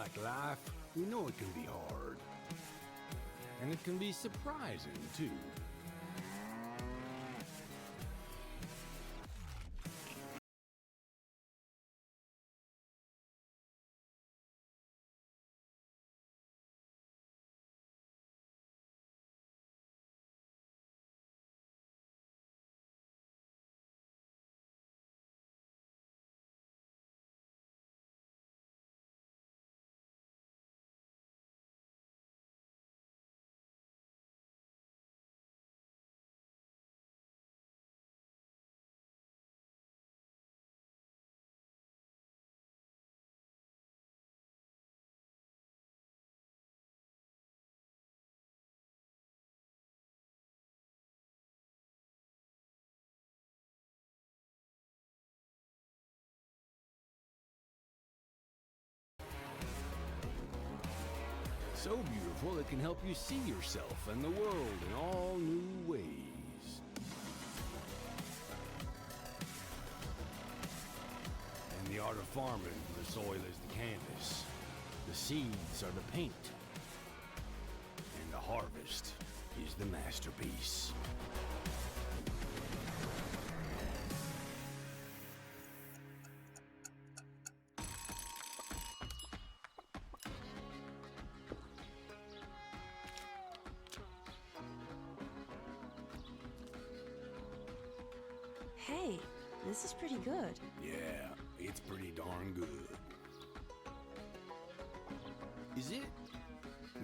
like life, we know it can be hard. And it can be surprising, too. So beautiful it can help you see yourself and the world in all new ways. In the art of farming, the soil is the canvas, the seeds are the paint, and the harvest is the masterpiece. Hey, this is pretty good. Yeah, it's pretty darn good. Is it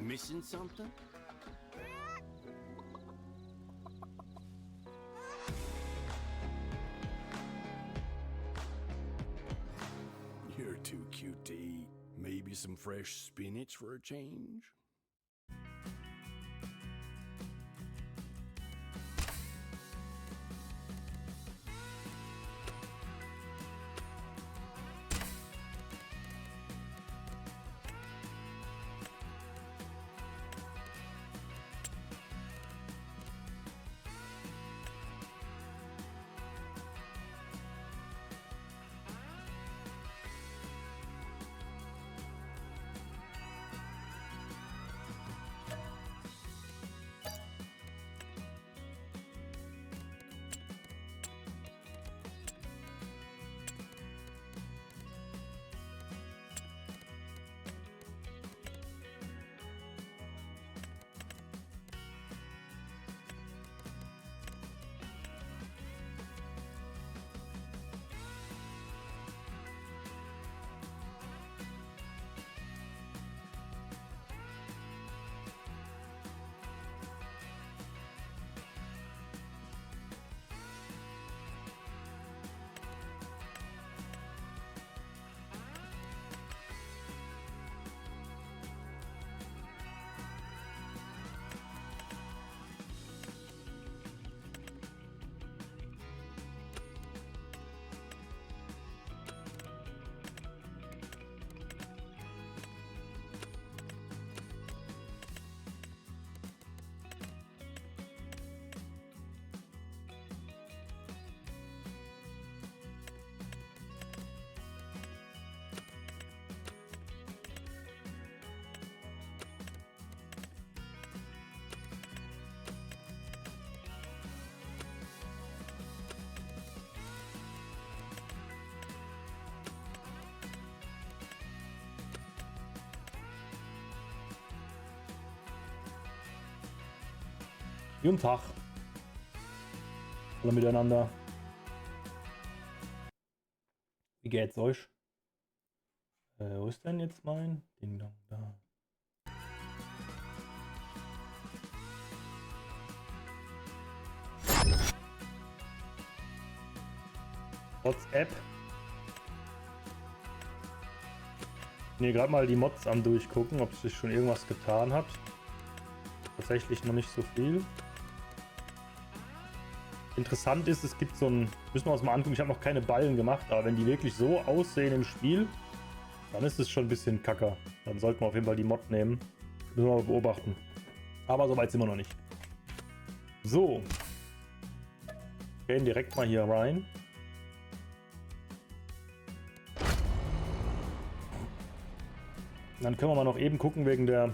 missing something? You're too cute to eat. Maybe some fresh spinach for a change? Guten Tag. Alle miteinander. Wie geht's euch? Wo ist denn jetzt mein Ding da? WhatsApp. Ich bin hier gerade mal die Mods am durchgucken, ob sich schon irgendwas getan hat. Tatsächlich noch nicht so viel. Interessant ist, es gibt so ein, müssen wir uns mal angucken, ich habe noch keine Ballen gemacht, aber wenn die wirklich so aussehen im Spiel, dann ist es schon ein bisschen kacker. Dann sollten wir auf jeden Fall die Mod nehmen. Müssen wir mal beobachten. Aber so weit sind wir noch nicht. So. Gehen direkt mal hier rein. Dann können wir mal noch eben gucken wegen der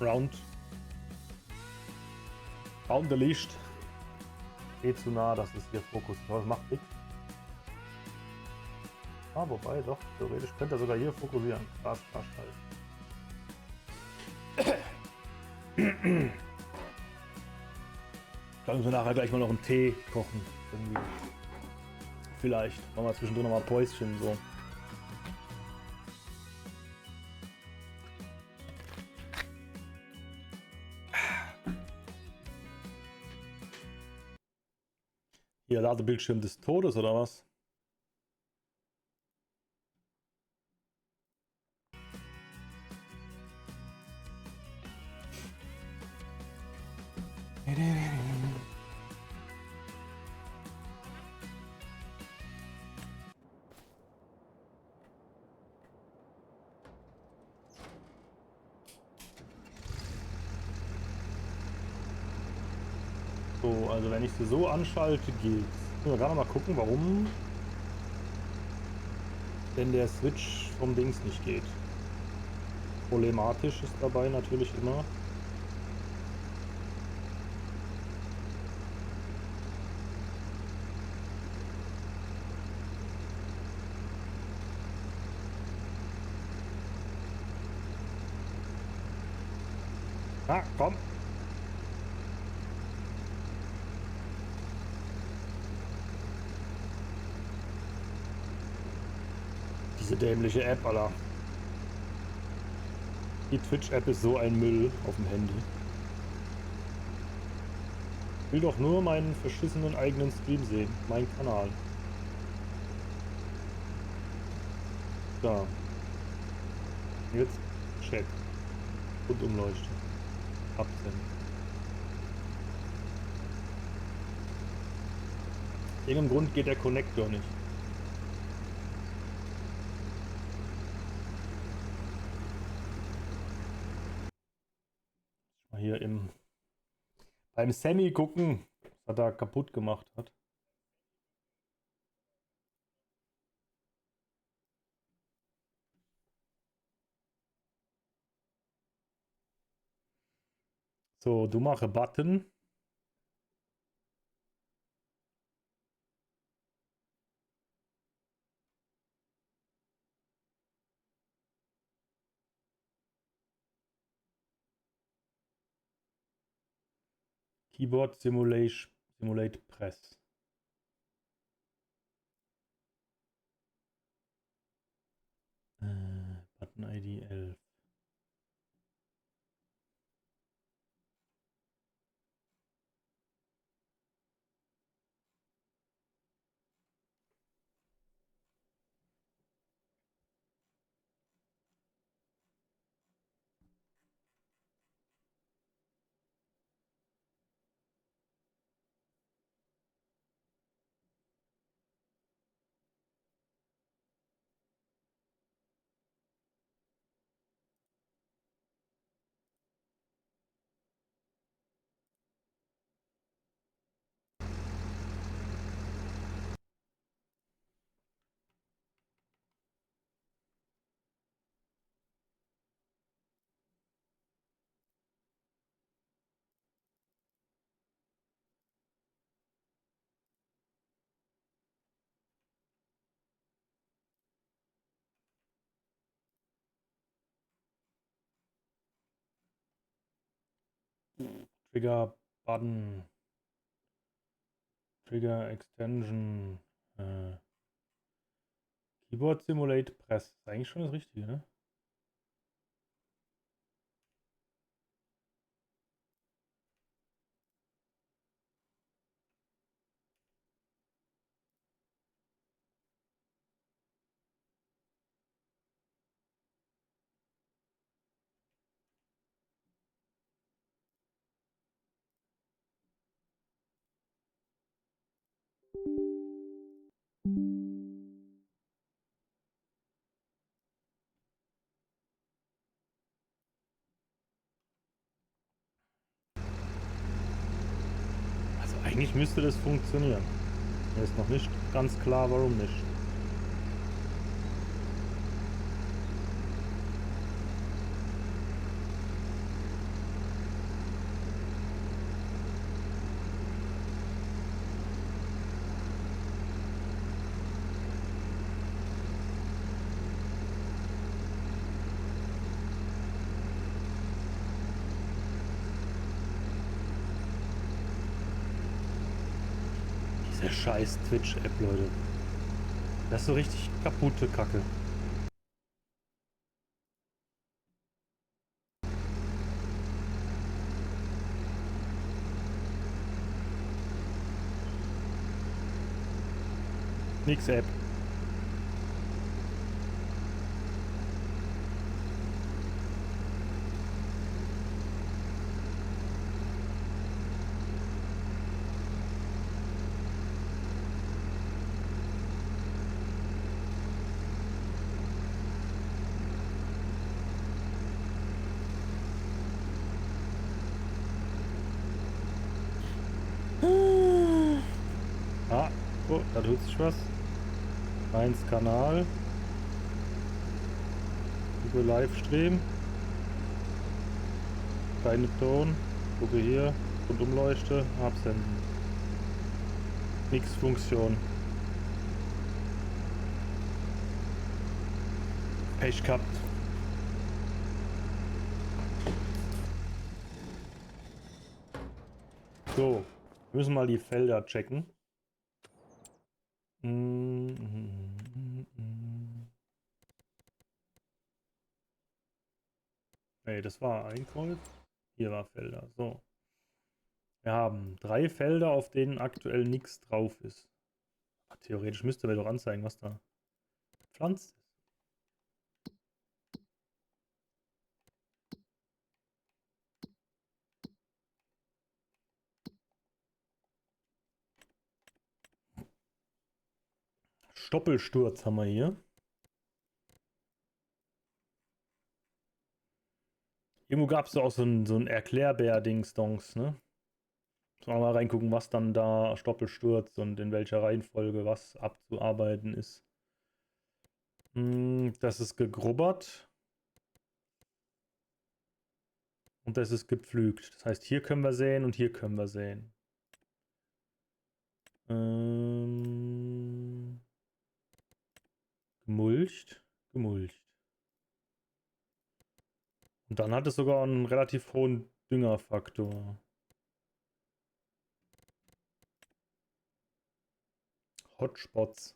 Round the Licht. Zu nah, dass es hier Fokus. Das macht nichts. Ah, wobei, doch, theoretisch könnte er sogar hier fokussieren. Krass, krass, halt. Da müssen wir nachher gleich mal noch einen Tee kochen. Irgendwie. Vielleicht. Machen wir zwischendrin noch mal Päuschen so. Hier, Ladebildschirm des Todes, oder was? So, also wenn ich sie so anschalte, geht's. Müssen wir gerade mal gucken, warum denn der Switch vom Dings nicht geht. Problematisch ist dabei natürlich immer. Ah, komm. Diese dämliche App, Alter. Die Twitch-App ist so ein Müll auf dem Handy. Ich will doch nur meinen verschissenen eigenen Stream sehen. Mein Kanal. Da. Jetzt Chat. Und Umleuchten. Absenden. Aus irgendeinem Grund geht der Connector nicht. Mal hier beim Sammy gucken, was er da kaputt gemacht hat. So, du mache Button. Keyboard Simulate Press. Button ID 11. Trigger Button. Trigger Extension. Keyboard Simulate Press. Ist eigentlich schon das Richtige, ne? Also eigentlich müsste das funktionieren. Mir ist noch nicht ganz klar, warum nicht. Diese scheiß Twitch-App, Leute. Das ist so richtig kaputte Kacke. Nix App. Ah, oh, da tut sich was. Eins Kanal. Über Livestream. Keine Ton. Gucke hier. Rundumleuchte. Absenden. Nix Funktion. Pech gehabt. So. Wir müssen mal die Felder checken. Nee, das war ein Kreuz. Hier war Felder. So. Wir haben 3 Felder, auf denen aktuell nichts drauf ist. Theoretisch müsste mir doch anzeigen, was da pflanzt ist. Stoppelsturz haben wir hier. Irgendwo gab es auch so ein Erklärbär-Dings-Dongs, ne? Sollen wir mal reingucken, was dann da Stoppelsturz und in welcher Reihenfolge was abzuarbeiten ist. Das ist gegrubbert. Und das ist gepflügt. Das heißt, hier können wir säen und hier können wir säen. Gemulcht. Gemulcht. Und dann hat es sogar einen relativ hohen Düngerfaktor. Hotspots.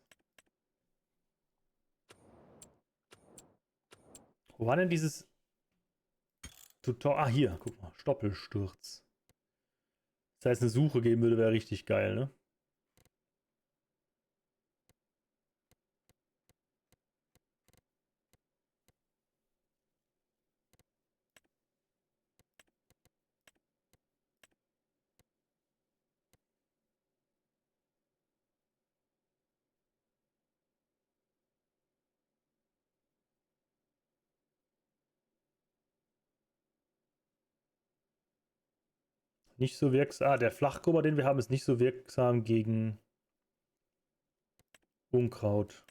Wo war denn dieses Tutorial? Ah, hier, guck mal. Stoppelsturz. Das heißt, eine Suche geben würde, wäre richtig geil, ne? Nicht so wirksam. Ah, der Flachgrubber, den wir haben, ist nicht so wirksam gegen Unkraut.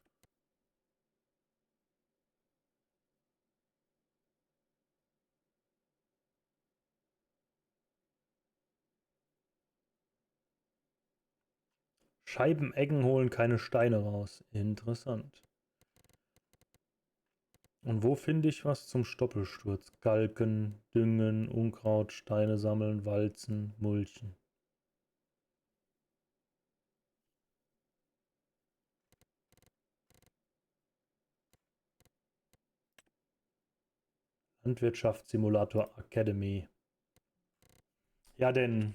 Scheibeneggen holen keine Steine raus. Interessant. Und wo finde ich was zum Stoppelsturz? Galken, Düngen, Unkraut, Steine sammeln, walzen, mulchen. Landwirtschaftssimulator Academy. Ja, denn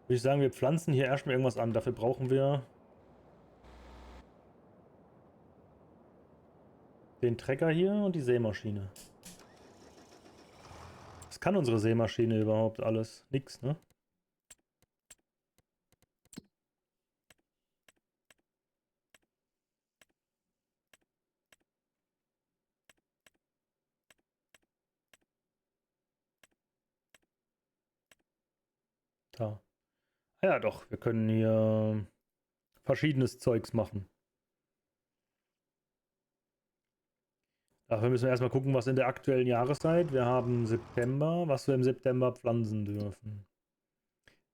würde ich sagen, wir pflanzen hier erstmal irgendwas an. Dafür brauchen wir den Trecker hier und die Sämaschine. Was kann unsere Sämaschine überhaupt alles? Nix, ne? Da. Ah ja, doch. Wir können hier verschiedenes Zeugs machen. Dafür müssen wir erstmal gucken, was in der aktuellen Jahreszeit. Wir haben September, was wir im September pflanzen dürfen.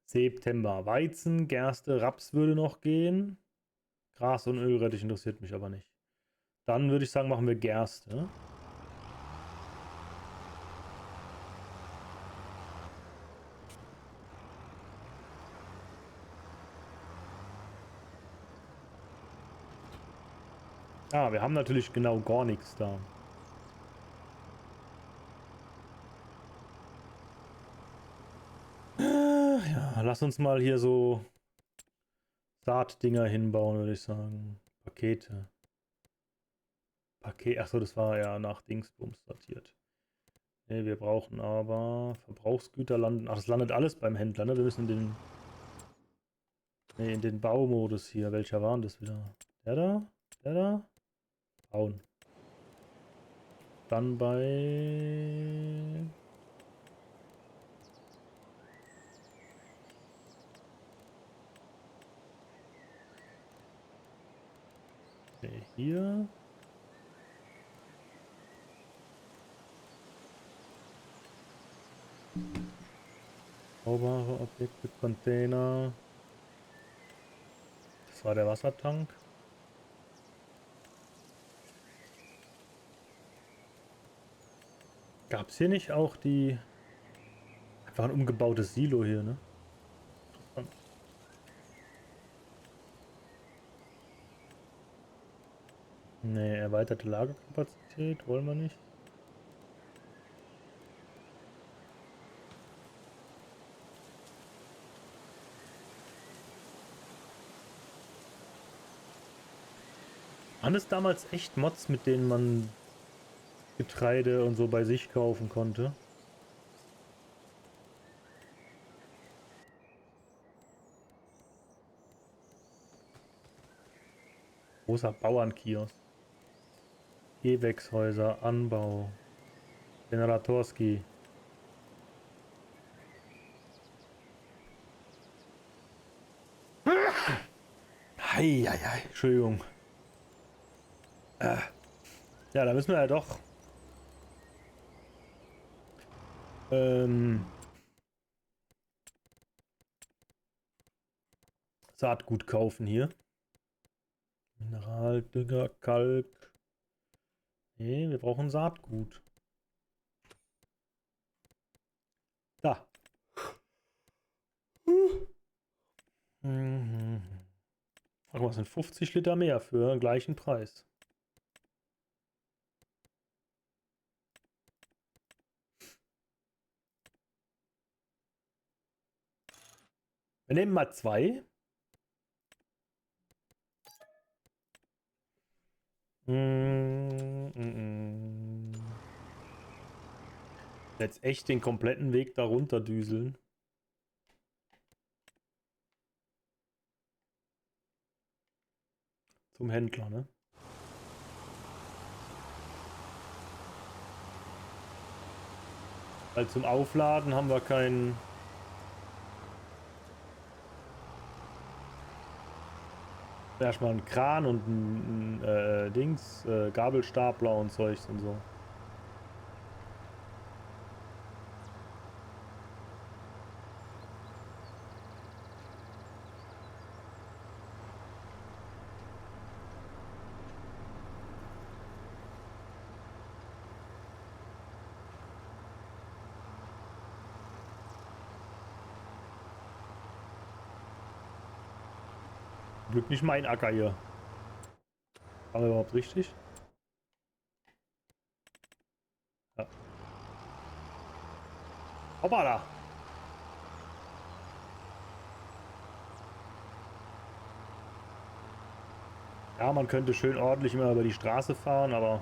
September. Weizen, Gerste, Raps würde noch gehen. Gras und Ölrettich interessiert mich aber nicht. Dann würde ich sagen, machen wir Gerste. Ah, wir haben natürlich genau gar nichts da. Ja, lass uns mal hier so Saatdinger hinbauen, würde ich sagen. Pakete. Achso, das war ja nach Dingsbums sortiert. Ne, wir brauchen aber Verbrauchsgüter landen. Ach, das landet alles beim Händler, ne? Wir müssen in den Baumodus hier. Welcher war denn das wieder? Der da? Der da? Bauen. Dann bei... Ne, hier. Baubare Objekte, Container. Das war der Wassertank. Gab es hier nicht auch die... Einfach ein umgebautes Silo hier, ne? Interessant. Ne, erweiterte Lagerkapazität wollen wir nicht. Waren es damals echt Mods, mit denen man Getreide und so bei sich kaufen konnte? Großer Bauernkiosk. Gewächshäuser, Anbau. Generatorski. Heieiei, Entschuldigung. Ja, da müssen wir ja doch Saatgut kaufen hier. Mineraldünger, Kalk. Nee, wir brauchen Saatgut. Da. Mhm. Ach, was sind 50 Liter mehr für den gleichen Preis? Wir nehmen mal 2. Jetzt echt den kompletten Weg da runter düseln. Zum Händler, ne? Weil zum Aufladen haben wir keinen... Erstmal einen Kran und ein Dings, Gabelstapler und Zeugs und so. Glück nicht mein Acker hier. War überhaupt richtig? Ja. Hoppala! Ja, man könnte schön ordentlich immer über die Straße fahren, aber...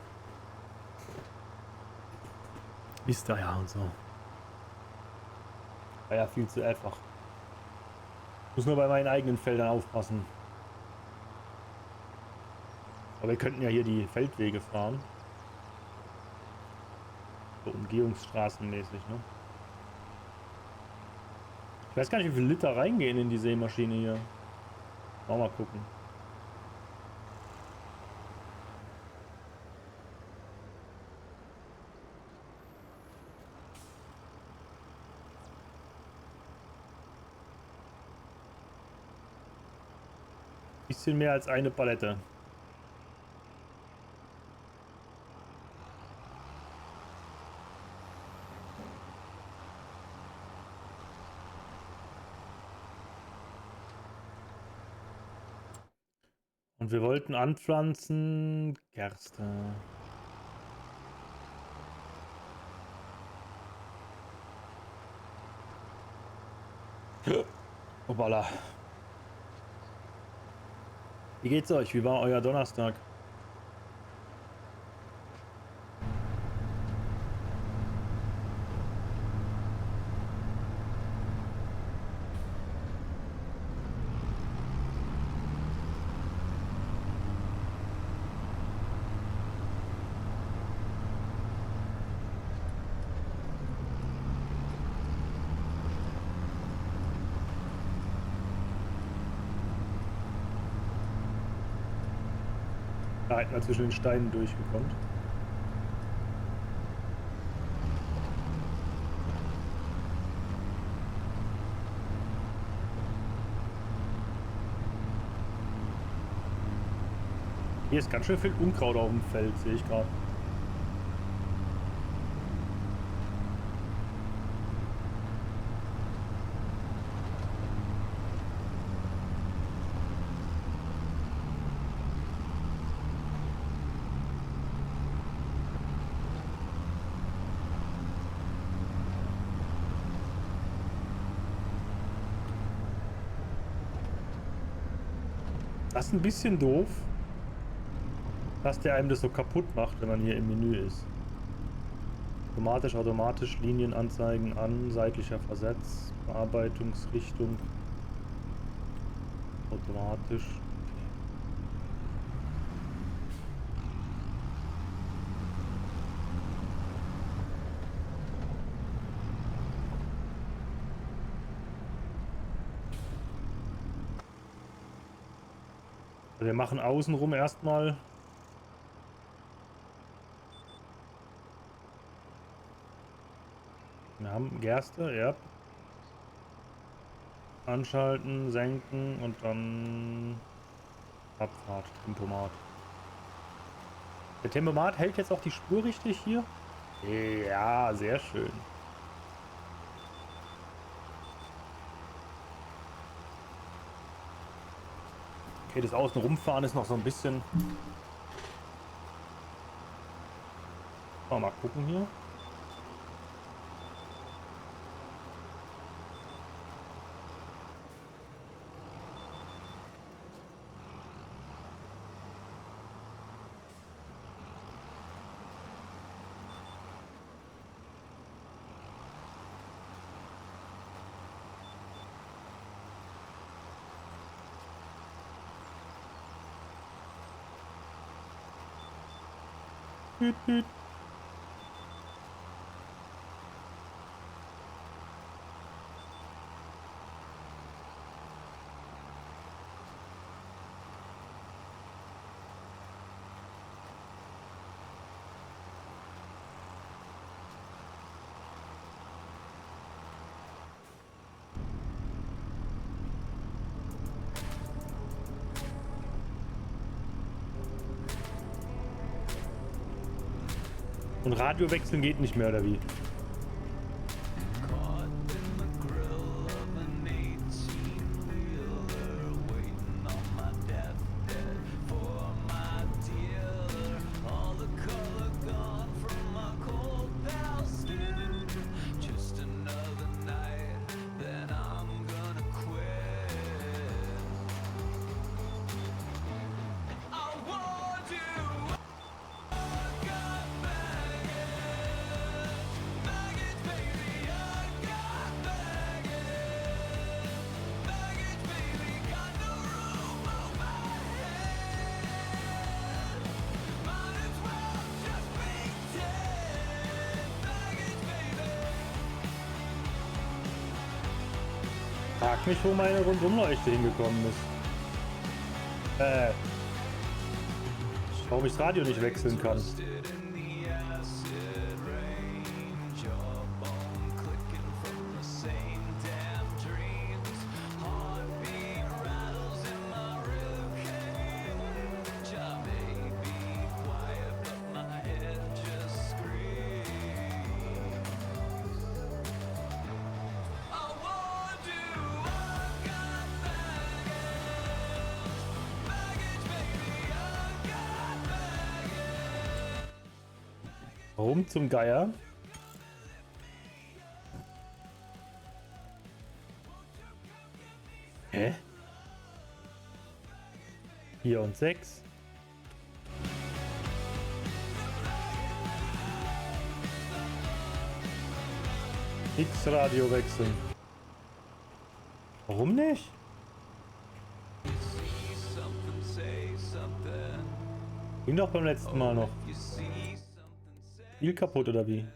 Ist da ja und so. War ja viel zu einfach. Muss nur bei meinen eigenen Feldern aufpassen. Aber wir könnten ja hier die Feldwege fahren. So umgehungsstraßenmäßig, ne? Ich weiß gar nicht, wie viel Liter reingehen in die Sämaschine hier. Mal gucken. Bisschen mehr als eine Palette. Und wir wollten anpflanzen Gerste. Hoppala. Wie geht's euch? Wie war euer Donnerstag? Da hätten wir zwischen den Steinen durchgekommen. Hier ist ganz schön viel Unkraut auf dem Feld, sehe ich gerade. Das ist ein bisschen doof, dass der einem das so kaputt macht, wenn man hier im Menü ist. Automatisch, Linienanzeigen an, seitlicher Versatz, Bearbeitungsrichtung. Automatisch. Wir machen außenrum erstmal wir haben Gerste, ja. Anschalten, senken und dann Abfahrt, Tempomat. Der Tempomat hält jetzt auch die Spur richtig hier? Ja, sehr schön. Okay, das Außenrumfahren ist noch so ein bisschen. Mal gucken hier. Hüt, hüt. Und Radio wechseln geht nicht mehr, oder wie? Frag mich, wo meine Rundumleuchte hingekommen ist. Warum ich das Radio nicht wechseln kann. Warum zum Geier? Hä? 4 und 6. X-Radio wechseln. Warum nicht? Ging doch beim letzten Mal noch. Spiel kaputt oder wie?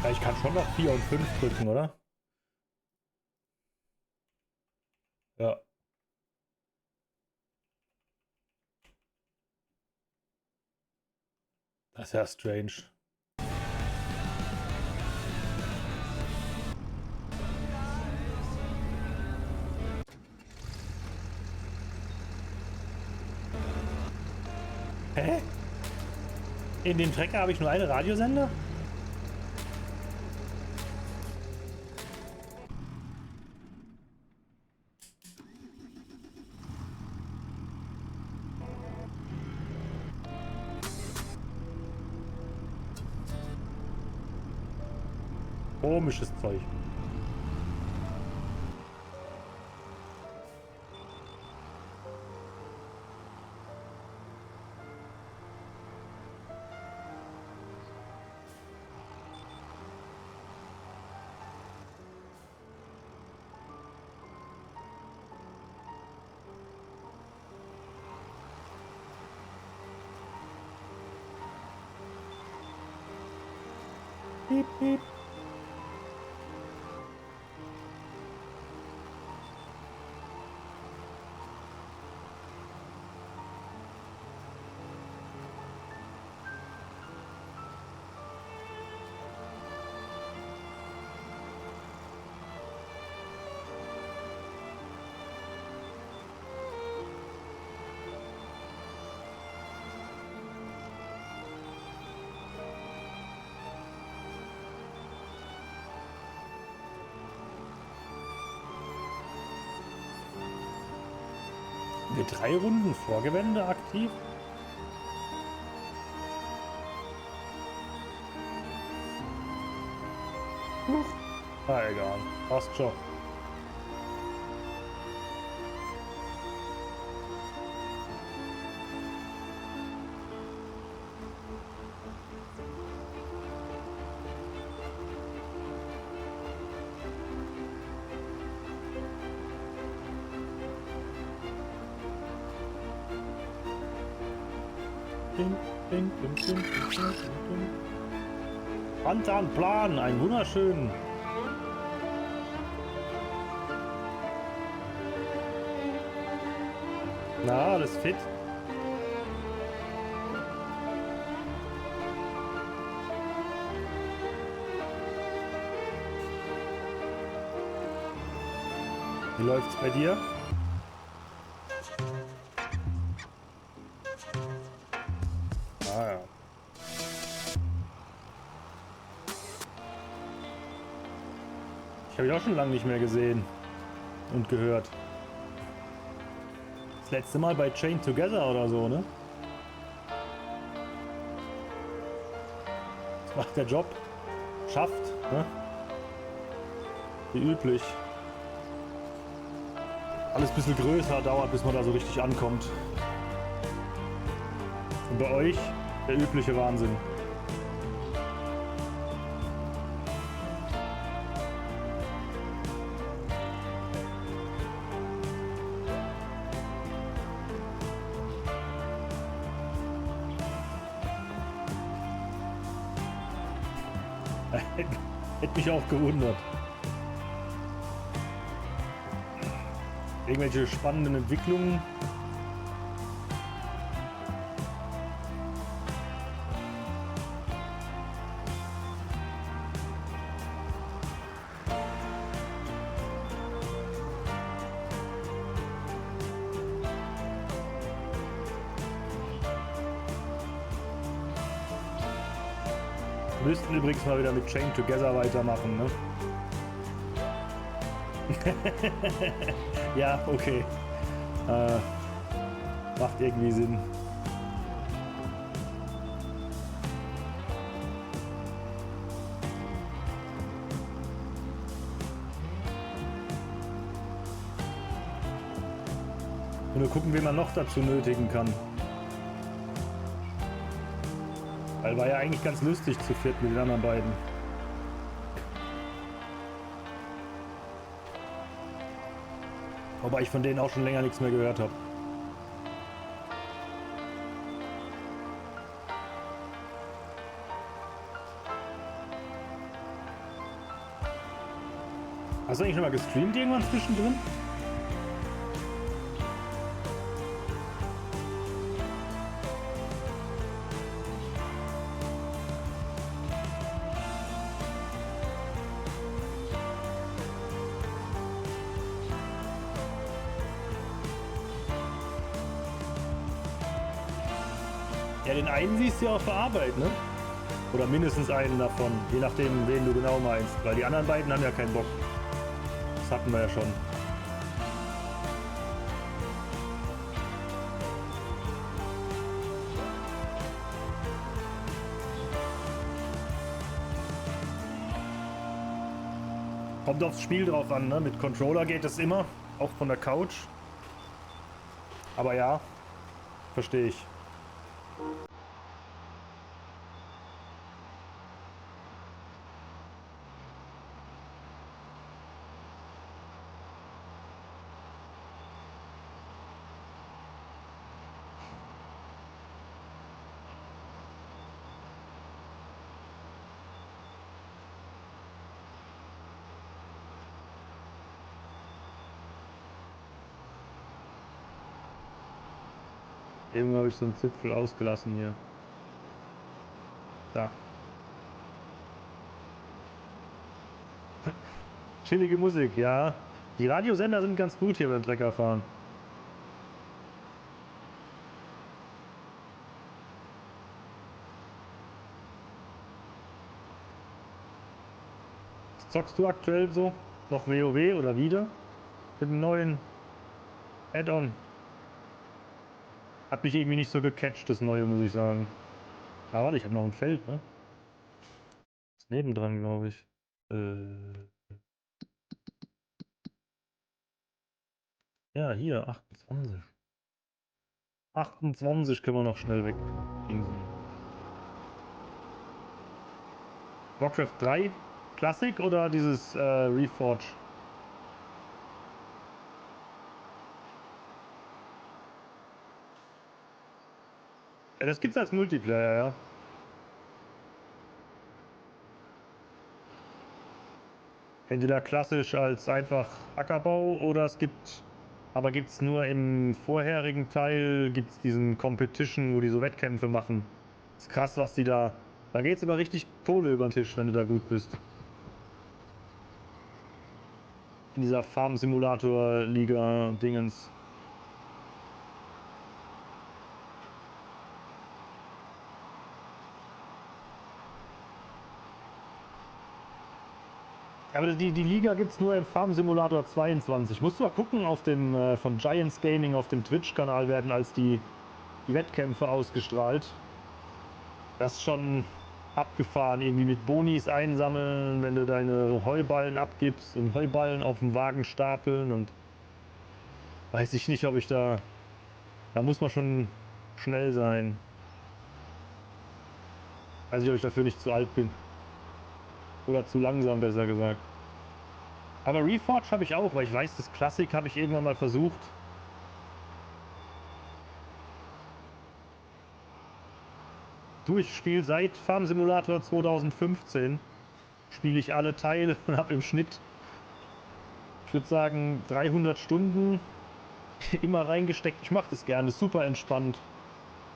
Ja, ich kann schon noch 4 und 5 drücken, oder? Ja. Das ist ja strange. Hä? In dem Trecker habe ich nur einen Radiosender? Komisches Zeug. Piep, piep. Wir 3 Runden Vorgewände aktiv? Ah, egal. Passt schon. Antan Plan, ein wunderschönen. Na, alles fit? Wie läuft's bei dir? Ah ja. Ich habe ihn auch schon lange nicht mehr gesehen und gehört. Das letzte Mal bei Chained Together oder so, ne? Das macht der Job. Schafft, ne? Wie üblich. Alles ein bisschen größer, dauert, bis man da so richtig ankommt. Und bei euch der übliche Wahnsinn. Hätte mich auch gewundert. Irgendwelche spannenden Entwicklungen. Wir müssten übrigens mal wieder mit Chain Together weitermachen, ne? Ja, okay. Macht irgendwie Sinn. Und wir gucken, wen man noch dazu nötigen kann. Weil war ja eigentlich ganz lustig zu viert mit den anderen beiden. Wobei ich von denen auch schon länger nichts mehr gehört habe. Hast du eigentlich schon mal gestreamt irgendwann zwischendrin? Ja, den einen siehst du ja auf der Arbeit, ne? Oder mindestens einen davon, je nachdem, wen du genau meinst. Weil die anderen beiden haben ja keinen Bock. Das hatten wir ja schon. Kommt aufs Spiel drauf an, ne? Mit Controller geht es immer, auch von der Couch. Aber ja, verstehe ich. Eben habe ich so einen Zipfel ausgelassen hier. Da. Chillige Musik, ja. Die Radiosender sind ganz gut hier beim Treckerfahren. Was zockst du aktuell so? Noch WoW oder wieder? Mit dem neuen Add-on. Hat mich irgendwie nicht so gecatcht, das neue, muss ich sagen. Aber warte, ich habe noch ein Feld, ne? Ist nebendran, glaube ich. Ja, hier, 28. 28 können wir noch schnell weg. Warcraft 3 Classic oder dieses Reforge? Ja, das gibt's als Multiplayer, ja. Entweder klassisch als einfach Ackerbau oder es gibt, aber gibt's nur im vorherigen Teil, gibt's diesen Competition, wo die so Wettkämpfe machen. Ist krass, was die da geht's aber richtig Kohle über den Tisch, wenn du da gut bist. In dieser Farm-Simulator-Liga-Dingens. Aber die Liga gibt es nur im Farm Simulator 22. Musst du mal gucken, auf dem von Giants Gaming auf dem Twitch-Kanal werden als die Wettkämpfe ausgestrahlt. Das ist schon abgefahren. Irgendwie mit Bonis einsammeln, wenn du deine Heuballen abgibst und Heuballen auf dem Wagen stapeln und weiß ich nicht, ob ich da muss man schon schnell sein. Weiß nicht, ob ich dafür nicht zu alt bin. Oder zu langsam, besser gesagt. Aber Reforge habe ich auch, weil ich weiß, das Classic habe ich irgendwann mal versucht. Du, ich spiele seit Farm Simulator 2015. Spiele ich alle Teile und habe im Schnitt, ich würde sagen, 300 Stunden immer reingesteckt. Ich mache das gerne, super entspannt.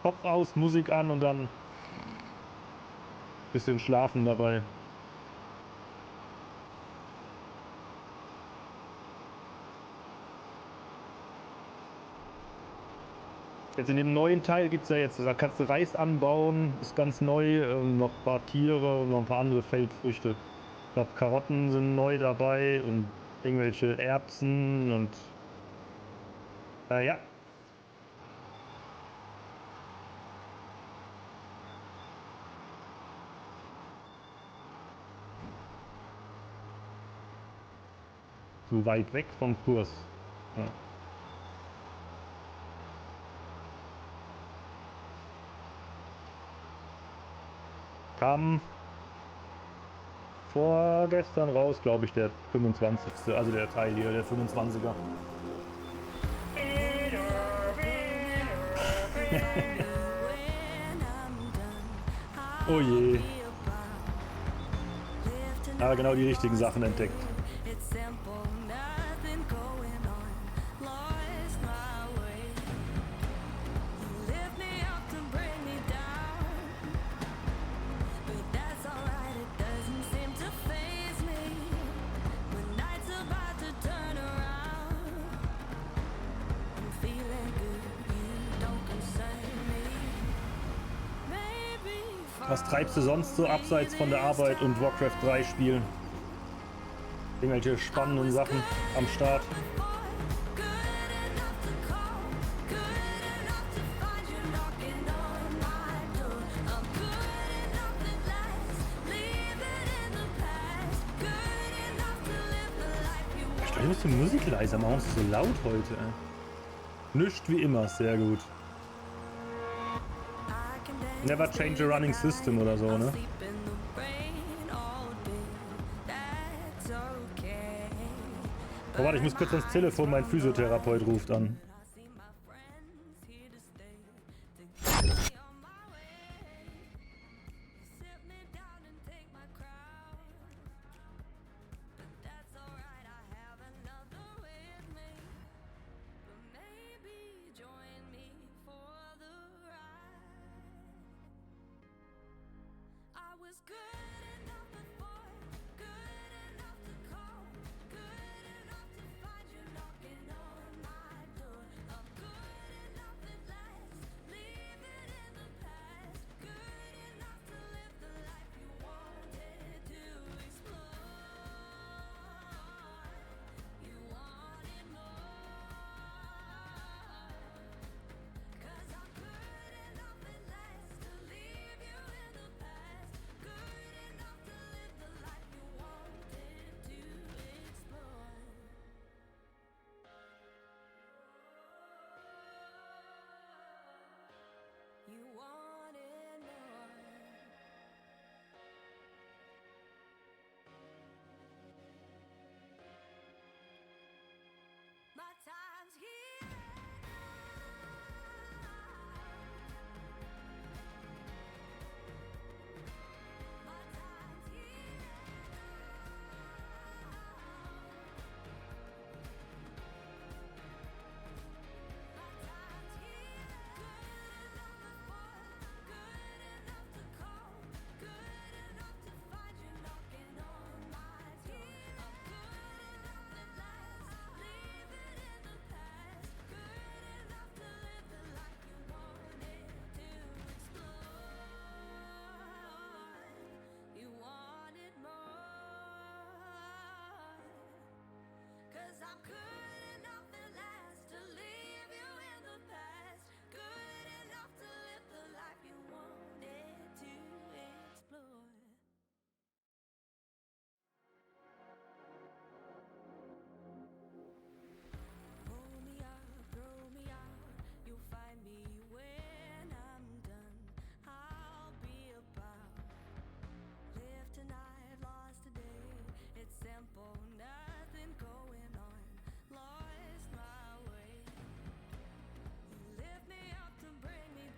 Kopf aus, Musik an und dann bisschen schlafen dabei. Jetzt in dem neuen Teil gibt es ja jetzt, da kannst du Reis anbauen, ist ganz neu, noch ein paar Tiere und noch ein paar andere Feldfrüchte. Ich glaube, Karotten sind neu dabei und irgendwelche Erbsen und ja. Zu weit weg vom Kurs. Ja. Kam vorgestern raus, glaube ich, der 25. Also der Teil hier, der 25er. Oh je. Aber genau die richtigen Sachen entdeckt. Was treibst du sonst so abseits von der Arbeit und Warcraft 3 spielen? Irgendwelche spannenden Sachen am Start? Ich glaube, ich muss die Musik leiser machen, es ist so laut heute. Nischt wie immer, sehr gut. Never change a running system oder so, ne? Oh, warte, ich muss kurz ans Telefon, mein Physiotherapeut ruft an.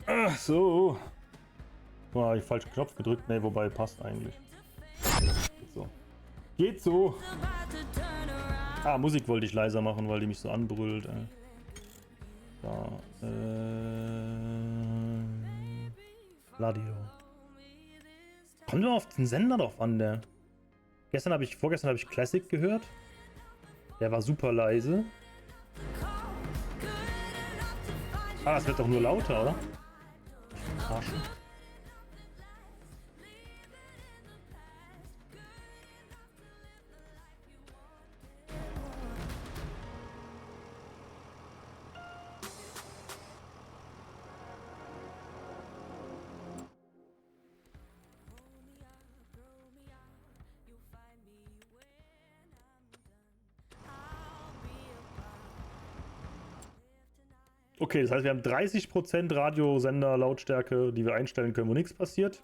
Ach so. Oh, hab ich falsch Knopf gedrückt. Ne, wobei passt eigentlich. Geht so. Geht so. Ah, Musik wollte ich leiser machen, weil die mich so anbrüllt. So, Radio. Kommt immer auf den Sender drauf an, der. Vorgestern habe ich Classic gehört. Der war super leise. Ah, das wird doch nur lauter, oder? Arschen. Okay, das heißt, wir haben 30% Radiosender Lautstärke, die wir einstellen können, wo nichts passiert.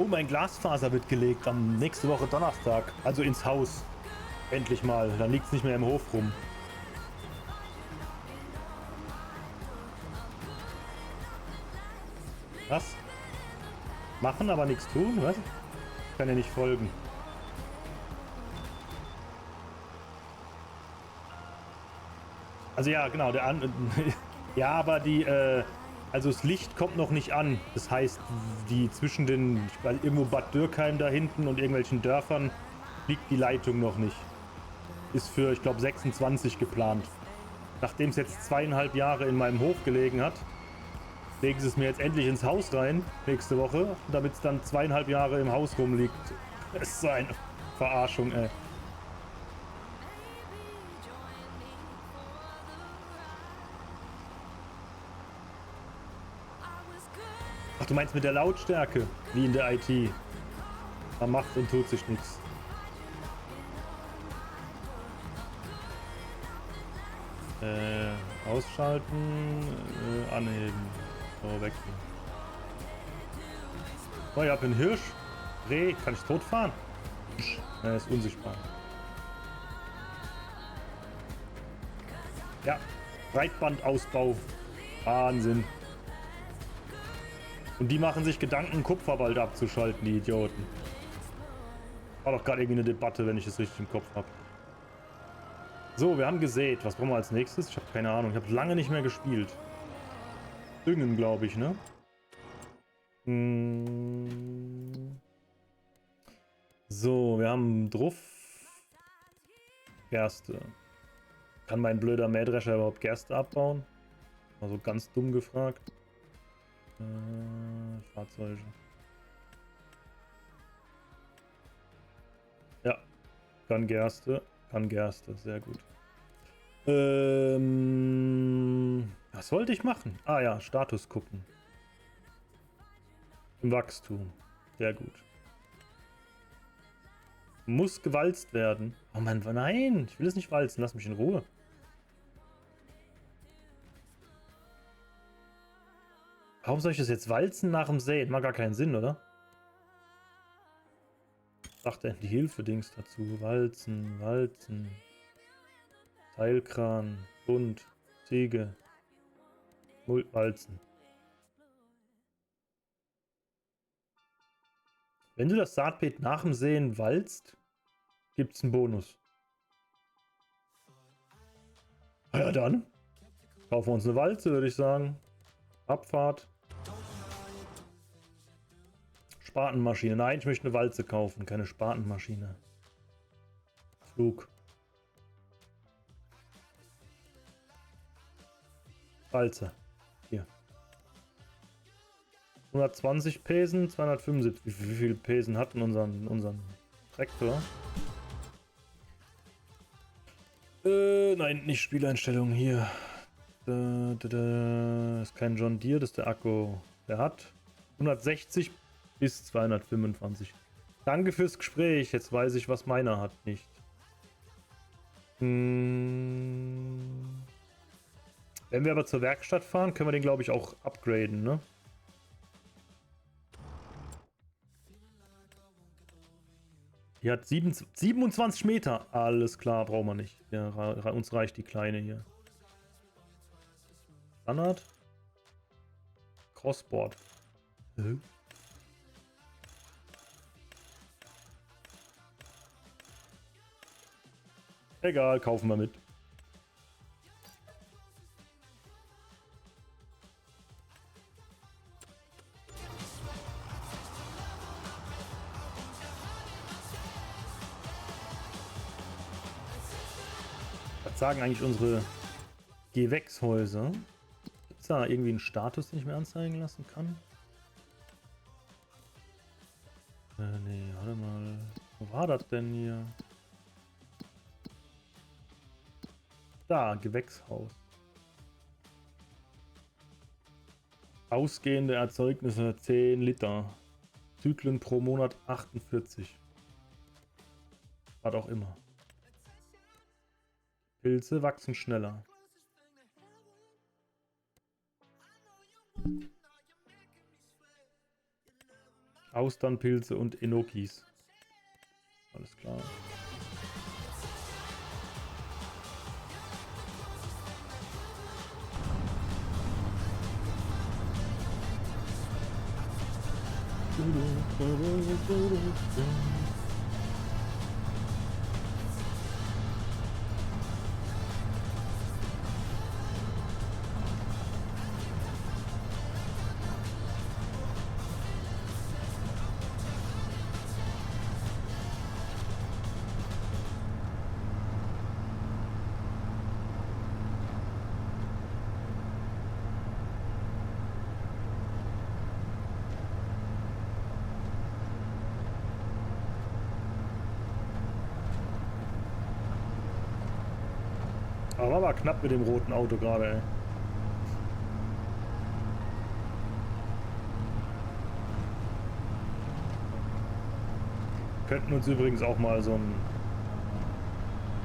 Oh, mein Glasfaser wird gelegt am nächste Woche Donnerstag. Also ins Haus. Endlich mal. Dann liegt es nicht mehr im Hof rum. Was? Machen, aber nichts tun? Was? Kann ja nicht folgen. Also ja, genau. Ja, aber also das Licht kommt noch nicht an. Das heißt, die zwischen irgendwo Bad Dürkheim da hinten und irgendwelchen Dörfern liegt die Leitung noch nicht. Ist für, ich glaube, 26 geplant. Nachdem es jetzt 2,5 Jahre in meinem Hof gelegen hat, legen sie es mir jetzt endlich ins Haus rein, nächste Woche, damit es dann 2,5 Jahre im Haus rumliegt. Das ist so eine Verarschung, ey. Ach, du meinst mit der Lautstärke, wie in der IT. Da macht und tut sich nichts. Ausschalten, anheben. So, wechseln. Oh, ich hab einen Hirsch. Reh, kann ich tot fahren? Er ist unsichtbar. Ja, Breitbandausbau. Wahnsinn. Und die machen sich Gedanken, Kupfer bald abzuschalten, die Idioten. War doch gerade irgendwie eine Debatte, wenn ich es richtig im Kopf habe. So, wir haben gesät. Was brauchen wir als nächstes? Ich habe keine Ahnung. Ich habe lange nicht mehr gespielt. Düngen, glaube ich, ne? So, wir haben Druff. Gerste. Kann mein blöder Mähdrescher überhaupt Gerste abbauen? Also ganz dumm gefragt. Fahrzeuge. Ja, kann Gerste, sehr gut. Was wollte ich machen? Ah ja, Status gucken. Im Wachstum, sehr gut. Muss gewalzt werden. Oh Mann, nein, ich will es nicht walzen, lass mich in Ruhe. Warum soll ich das jetzt walzen nach dem Säen? Macht gar keinen Sinn, oder? Sagt er die Hilfe-Dings dazu. Walzen, walzen. Teilkran, Bund, Säge. Walzen. Wenn du das Saatbeet nach dem Säen walzt, gibt es einen Bonus. Na ja, dann kaufen wir uns eine Walze, würde ich sagen. Abfahrt. Spatenmaschine. Nein, ich möchte eine Walze kaufen, keine Spatenmaschine. Flug. Walze. Hier. 120 Pesen, 275. Wie viele Pesen hatten unseren Traktor? Nein, nicht Spieleinstellungen hier. Ist kein John Deere, das ist der Akku. Der hat 160 bis 225. Danke fürs Gespräch. Jetzt weiß ich, was meiner hat nicht. Wenn wir aber zur Werkstatt fahren, können wir den, glaube ich, auch upgraden, ne? Die hat 27 Meter. Alles klar, brauchen wir nicht. Ja, uns reicht die kleine hier. Standard. Crossboard. Egal, kaufen wir mit. Was sagen eigentlich unsere Gewächshäuser? Gibt es da irgendwie einen Status, den ich mir anzeigen lassen kann? Nee, warte mal. Wo war das denn hier? Da, Gewächshaus. Ausgehende Erzeugnisse 10 Liter. Zyklen pro Monat 48. Was auch immer. Pilze wachsen schneller. Austernpilze und Enokis. Alles klar. Aber war knapp mit dem roten Auto gerade, ey. Könnten uns übrigens auch mal so ein...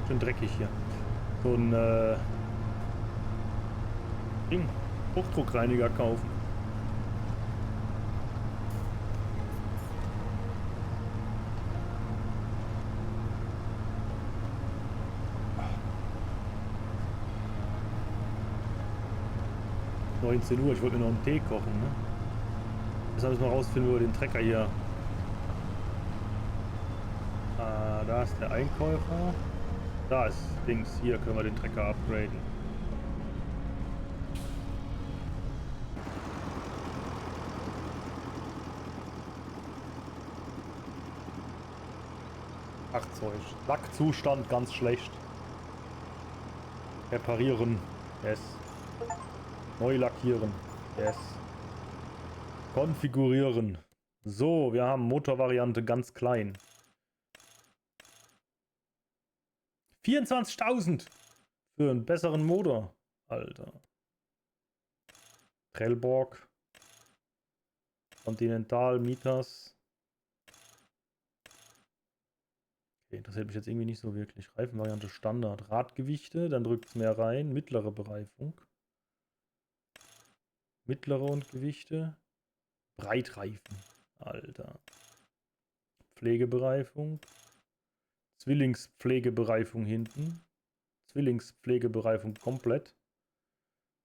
Schön dreckig hier. So ein Ding. Hochdruckreiniger kaufen. Uhr, ich wollte mir noch einen Tee kochen, ne? Jetzt müssen wir rausfinden, wo wir den Trecker hier... da ist der Einkäufer. Da ist Dings, hier können wir den Trecker upgraden. Werkzeug. Lackzustand ganz schlecht. Reparieren. Yes. Neu lackieren. Yes. Konfigurieren. So, wir haben Motorvariante ganz klein. 24.000 für einen besseren Motor. Alter. Trellborg. Continental, Mitas. Okay, interessiert mich jetzt irgendwie nicht so wirklich. Reifenvariante Standard. Radgewichte, dann drückt es mehr rein. Mittlere Bereifung. Mittlere und Gewichte. Breitreifen. Alter. Pflegebereifung. Zwillingspflegebereifung hinten. Zwillingspflegebereifung komplett.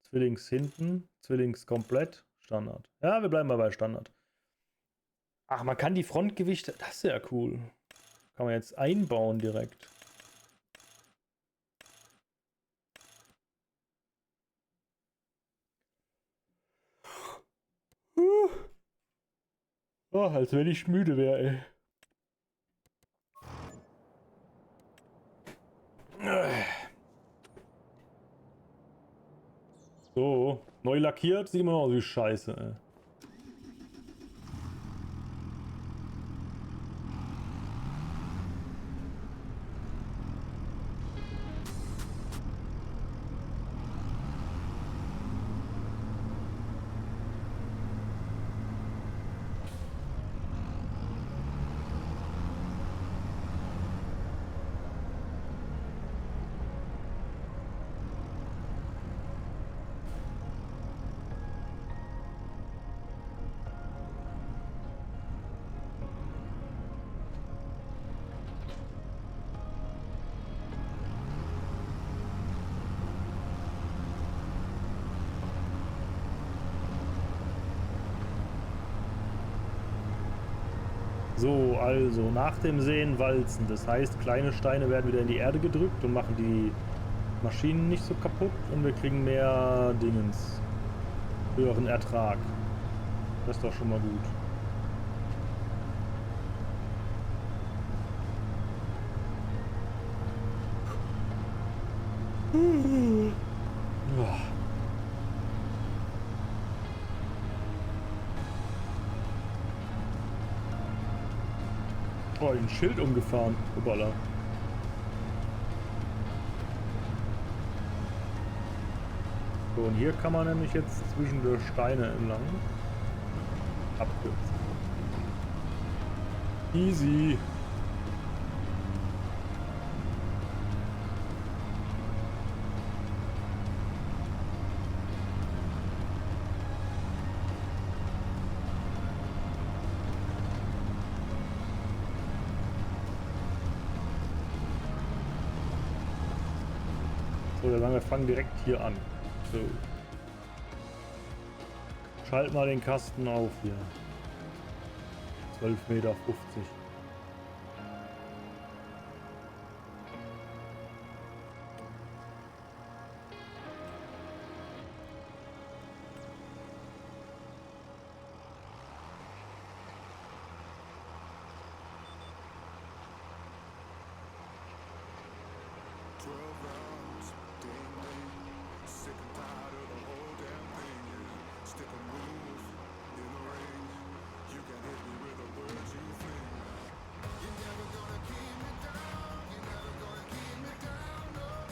Zwillings hinten. Zwillings komplett. Standard. Ja, wir bleiben mal bei Standard. Ach, man kann die Frontgewichte... Das ist ja cool. Kann man jetzt einbauen direkt. Oh, als wenn ich müde wäre, ey. So, neu lackiert, sieht immer noch aus wie Scheiße, ey. So, also nach dem Sehen walzen. Das heißt, kleine Steine werden wieder in die Erde gedrückt und machen die Maschinen nicht so kaputt und wir kriegen mehr Dingens. Höheren Ertrag. Das ist doch schon mal gut. Ja. Oh, ein Schild umgefahren. Hoppala. So, und hier kann man nämlich jetzt zwischen der Steine entlang abkürzen. Easy. So, dann sagen wir, fangen direkt hier an. So. Schalt mal den Kasten auf hier. 12,50 Meter.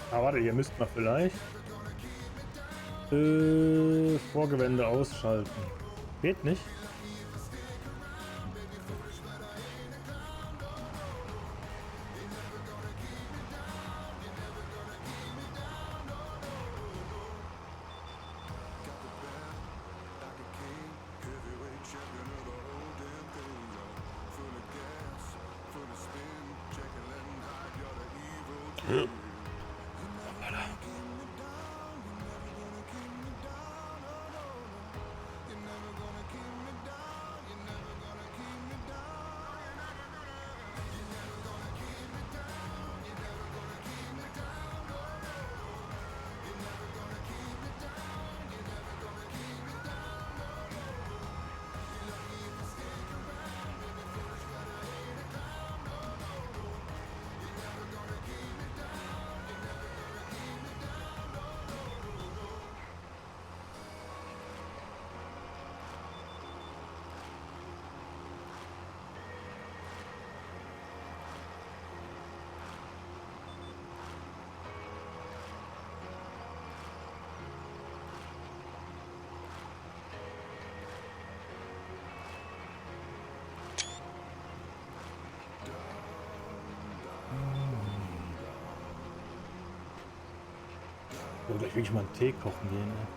Ah, warte, hier müssten wir vielleicht Vorgewände ausschalten. Geht nicht? Ich will gleich wirklich mal einen Tee kochen gehen. Ey.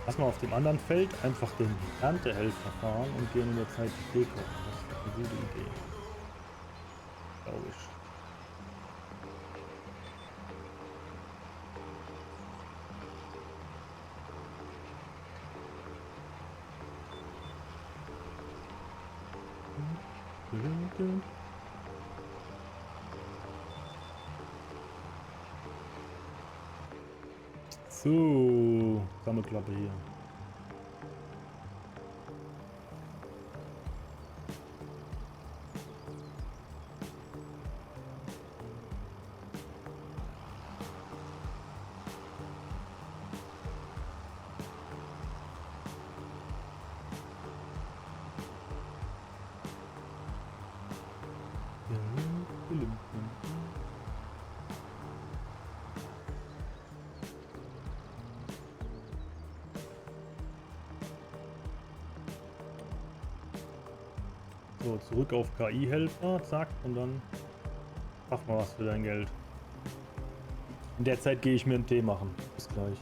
Lass mal auf dem anderen Feld einfach den Erntehelfer fahren und gehen in der Zeit die Tee kochen. Das ist eine gute Idee. Glaube ich. So, Sammelklappe hier. So, zurück auf KI-Helfer, zack, und dann mach mal was für dein Geld. In der Zeit gehe ich mir einen Tee machen. Bis gleich.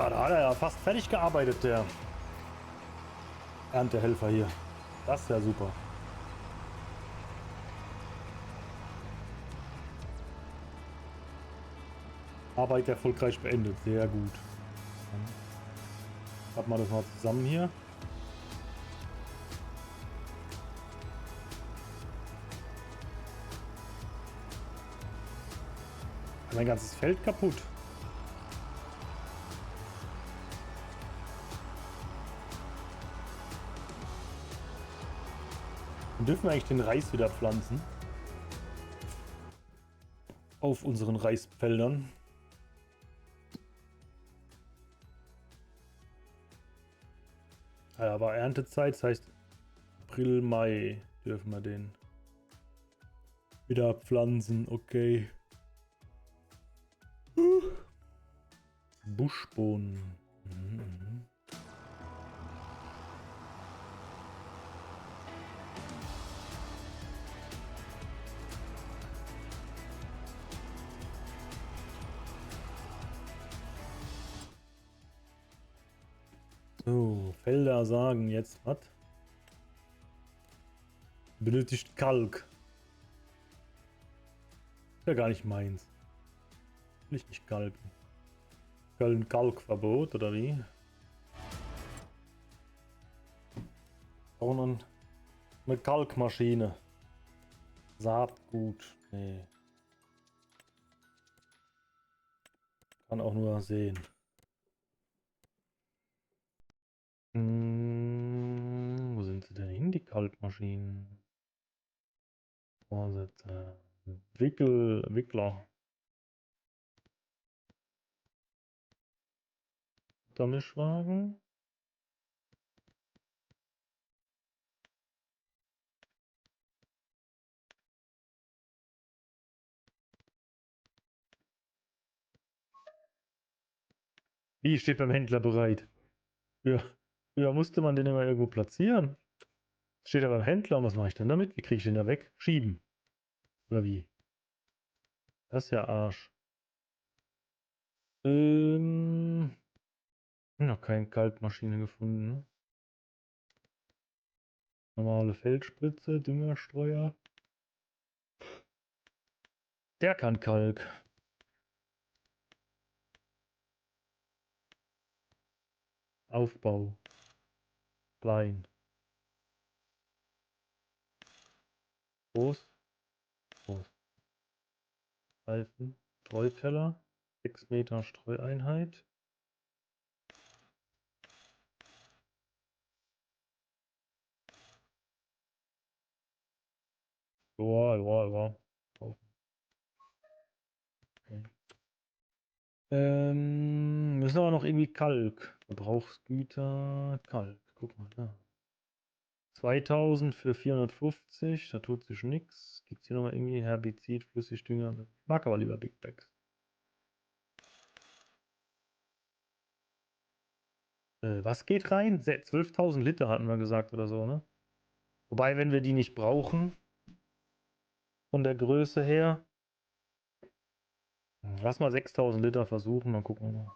Ah, da hat er ja fast fertig gearbeitet, der Erntehelfer hier. Das ist ja super. Arbeit erfolgreich beendet. Sehr gut. Dann packen wir das mal zusammen hier. Mein ganzes Feld kaputt. Dann dürfen wir eigentlich den Reis wieder pflanzen. Auf unseren Reisfeldern. Ja, aber Erntezeit, das heißt April, Mai dürfen wir den wieder pflanzen. Okay. Buschbohnen. Mhm. So, Felder sagen jetzt was? Benötigt Kalk. Ist ja gar nicht meins. Will ich nicht kalken. Köln Kalkverbot oder wie? Sondern eine Kalkmaschine. Saatgut. Nee. Kann auch nur sehen. Wo sind sie denn hin, die Kaltmaschinen? Vorsätze. Wickler. Mischwagen. Wie steht beim Händler bereit? Früher musste man den immer irgendwo platzieren. Steht er beim Händler und was mache ich denn damit? Wie kriege ich den da weg? Schieben. Oder wie? Das ist ja Arsch. Noch keine Kaltmaschine gefunden. Ne? Normale Feldspritze, Düngerstreuer. Der kann Kalk. Aufbau. Klein. Groß. Groß. Reifen. Streuteller. 6 Meter Streueinheit. Ja. Okay. Müssen aber noch irgendwie Kalk. Verbrauchsgüter. Kalk. Guck mal da. 2000 für 450. Da tut sich nichts. Gibt es hier nochmal irgendwie Herbizid, Flüssigdünger? Ich mag aber lieber Big Bags. Was geht rein? 12.000 Liter hatten wir gesagt oder so, ne? Wobei, wenn wir die nicht brauchen, von der Größe her, lass mal 6.000 Liter versuchen, dann gucken wir mal.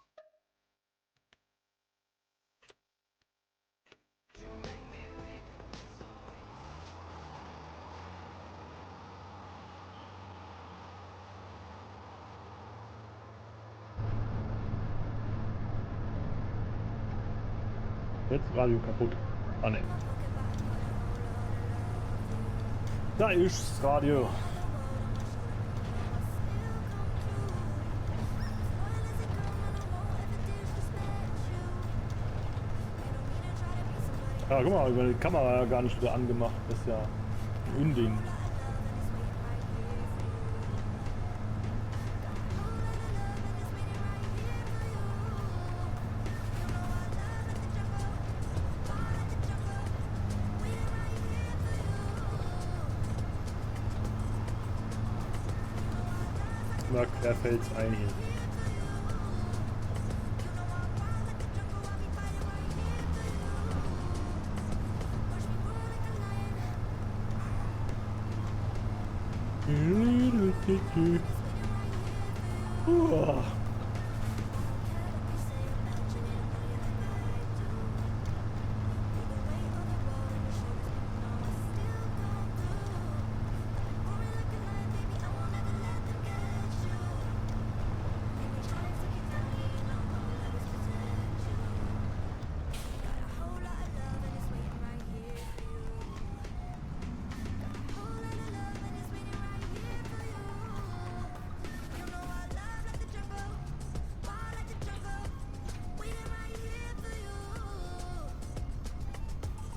Jetzt Radio kaputt. Ah ne. Da ist das Radio. Ja, guck mal, über die Kamera ja gar nicht wieder angemacht. Das ist ja ein Unding. Na, querfelds ein hier.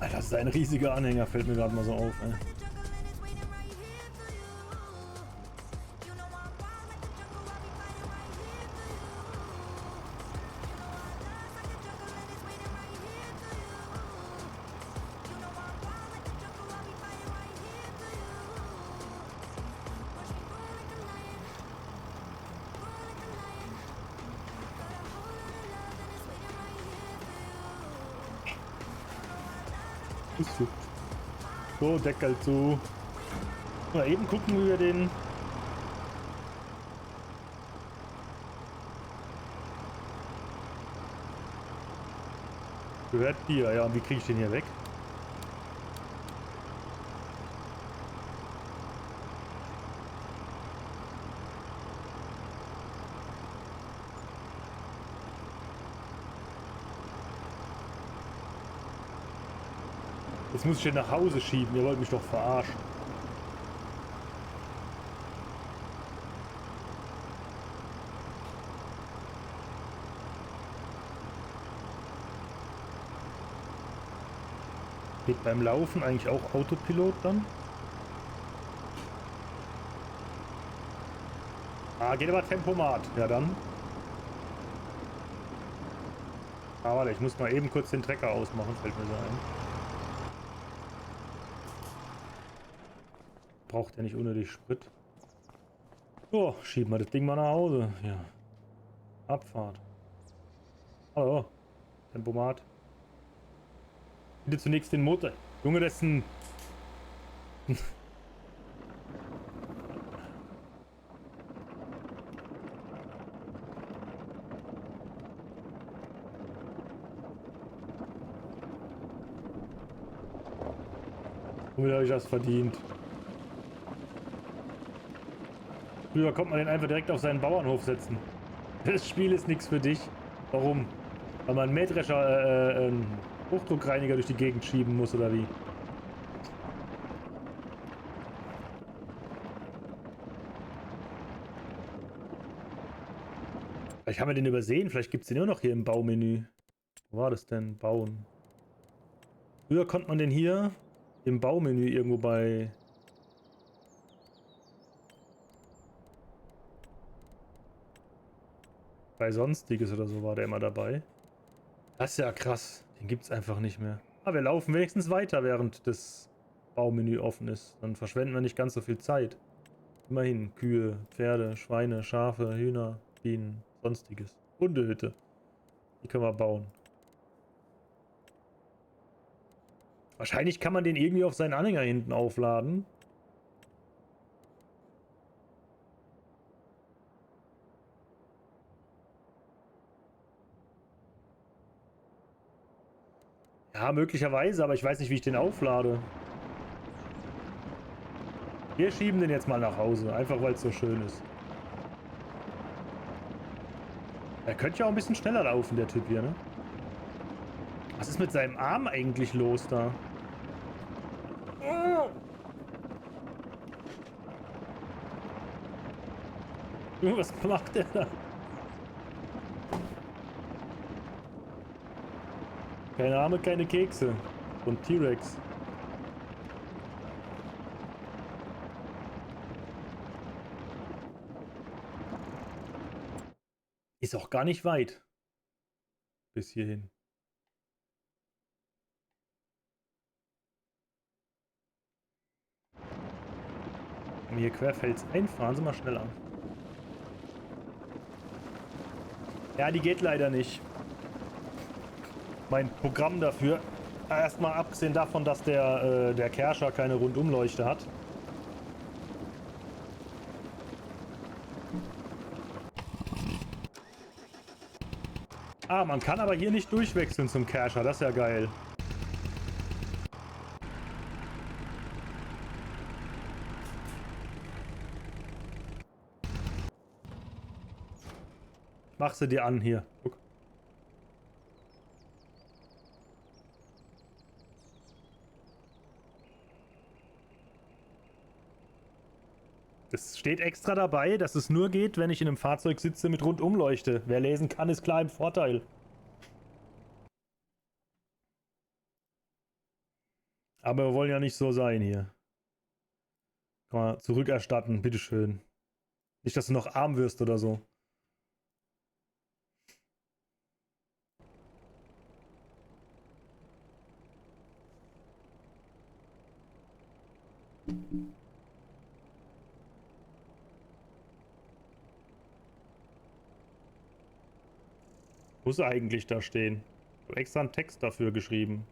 Alter, das ist ein riesiger Anhänger, fällt mir gerade mal so auf, ey. So, Deckel zu. Mal eben gucken, wie wir den... Gehört hier, ja, und wie kriege ich den hier weg? Jetzt muss ich den nach Hause schieben, ihr wollt mich doch verarschen. Geht beim Laufen eigentlich auch Autopilot dann? Ah, geht aber Tempomat. Ja dann. Ah, warte, ich muss mal eben kurz den Trecker ausmachen, fällt mir so ein. Braucht ja nicht unnötig Sprit. So, schieben wir das Ding mal nach Hause. Ja. Abfahrt. Hallo. Tempomat. Bitte zunächst den Motor. Junge, das ist ein... Womit habe ich das verdient? Früher konnte man den einfach direkt auf seinen Bauernhof setzen. Das Spiel ist nichts für dich. Warum? Weil man einen Mähdrescher, Hochdruckreiniger durch die Gegend schieben muss, oder wie? Vielleicht haben wir den übersehen. Vielleicht gibt es den nur noch hier im Baumenü. Wo war das denn? Bauen. Früher konnte man den hier im Baumenü irgendwo bei Sonstiges oder so war der immer dabei. Das ist ja krass. Den gibt es einfach nicht mehr. Aber wir laufen wenigstens weiter, während das Baumenü offen ist. Dann verschwenden wir nicht ganz so viel Zeit. Immerhin Kühe, Pferde, Schweine, Schafe, Hühner, Bienen, Sonstiges. Hundehütte. Die können wir bauen. Wahrscheinlich kann man den irgendwie auf seinen Anhänger hinten aufladen. Ja, möglicherweise, aber ich weiß nicht, wie ich den auflade. Wir schieben den jetzt mal nach Hause, einfach weil es so schön ist. Er könnte ja auch ein bisschen schneller laufen, der Typ hier, ne? Was ist mit seinem Arm eigentlich los da? Junge, was macht der da? Keine Arme, keine Kekse. Und T-Rex. Ist auch gar nicht weit. Bis hierhin. Wenn wir hier querfelds einfahren, sind wir schneller. Ja, die geht leider nicht. Mein Programm dafür. Erstmal abgesehen davon, dass der Kerscher keine Rundumleuchte hat. Ah, man kann aber hier nicht durchwechseln zum Kerscher. Das ist ja geil. Mach sie dir an hier. Guck. Es steht extra dabei, dass es nur geht, wenn ich in einem Fahrzeug sitze mit Rundumleuchte. Wer lesen kann, ist klar im Vorteil. Aber wir wollen ja nicht so sein hier. Kann man zurückerstatten, bitteschön. Nicht, dass du noch arm wirst oder so. Muss eigentlich da stehen. Ich habe extra einen Text dafür geschrieben.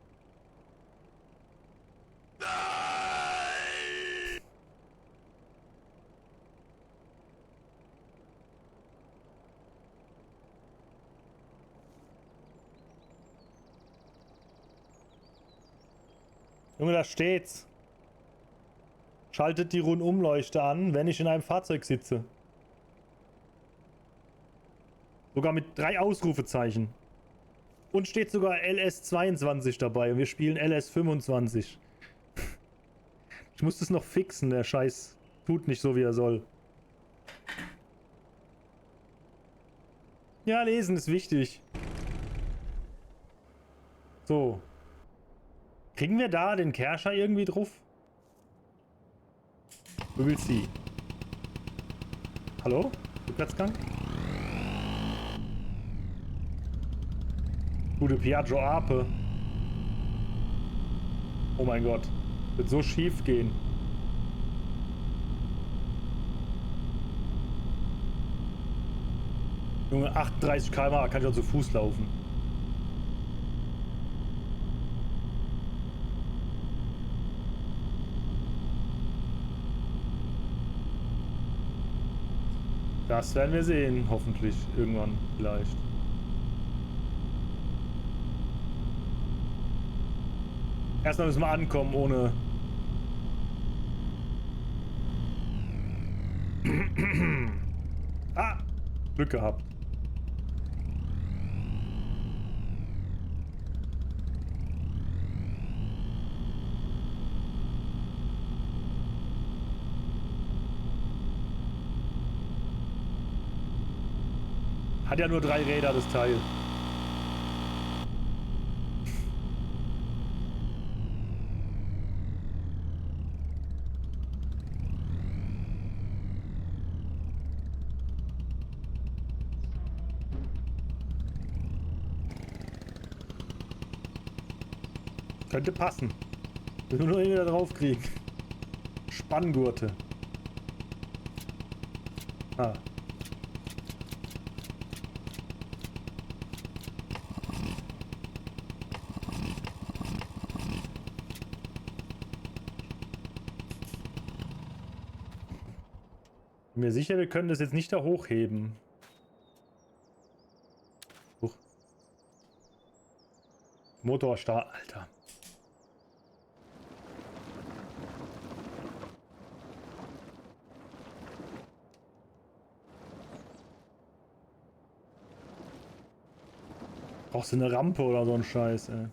Junge, da steht's. Schaltet die Rundumleuchte an, wenn ich in einem Fahrzeug sitze. Sogar mit 3 Ausrufezeichen. Und steht sogar LS22 dabei und wir spielen LS25. Ich muss das noch fixen, der Scheiß tut nicht so, wie er soll. Ja, lesen ist wichtig. So. Kriegen wir da den Kerscher irgendwie drauf? Du willst sie. Hallo? Rückwärtsgang? Gute Piaggio Ape. Oh mein Gott. Wird so schief gehen. Junge, 38 km/h kann ich auch zu Fuß laufen. Das werden wir sehen, hoffentlich. Irgendwann, vielleicht. Erstmal müssen wir ankommen, ohne... Ah! Glück gehabt. Hat ja nur 3 Räder, das Teil. Könnte passen. Müssen wir nur irgendwie da drauf kriegen. Spanngurte. Ah. Bin mir sicher, wir können das jetzt nicht da hochheben. Huch. Motor start, Alter. Brauchst du eine Rampe oder so ein Scheiß, ey.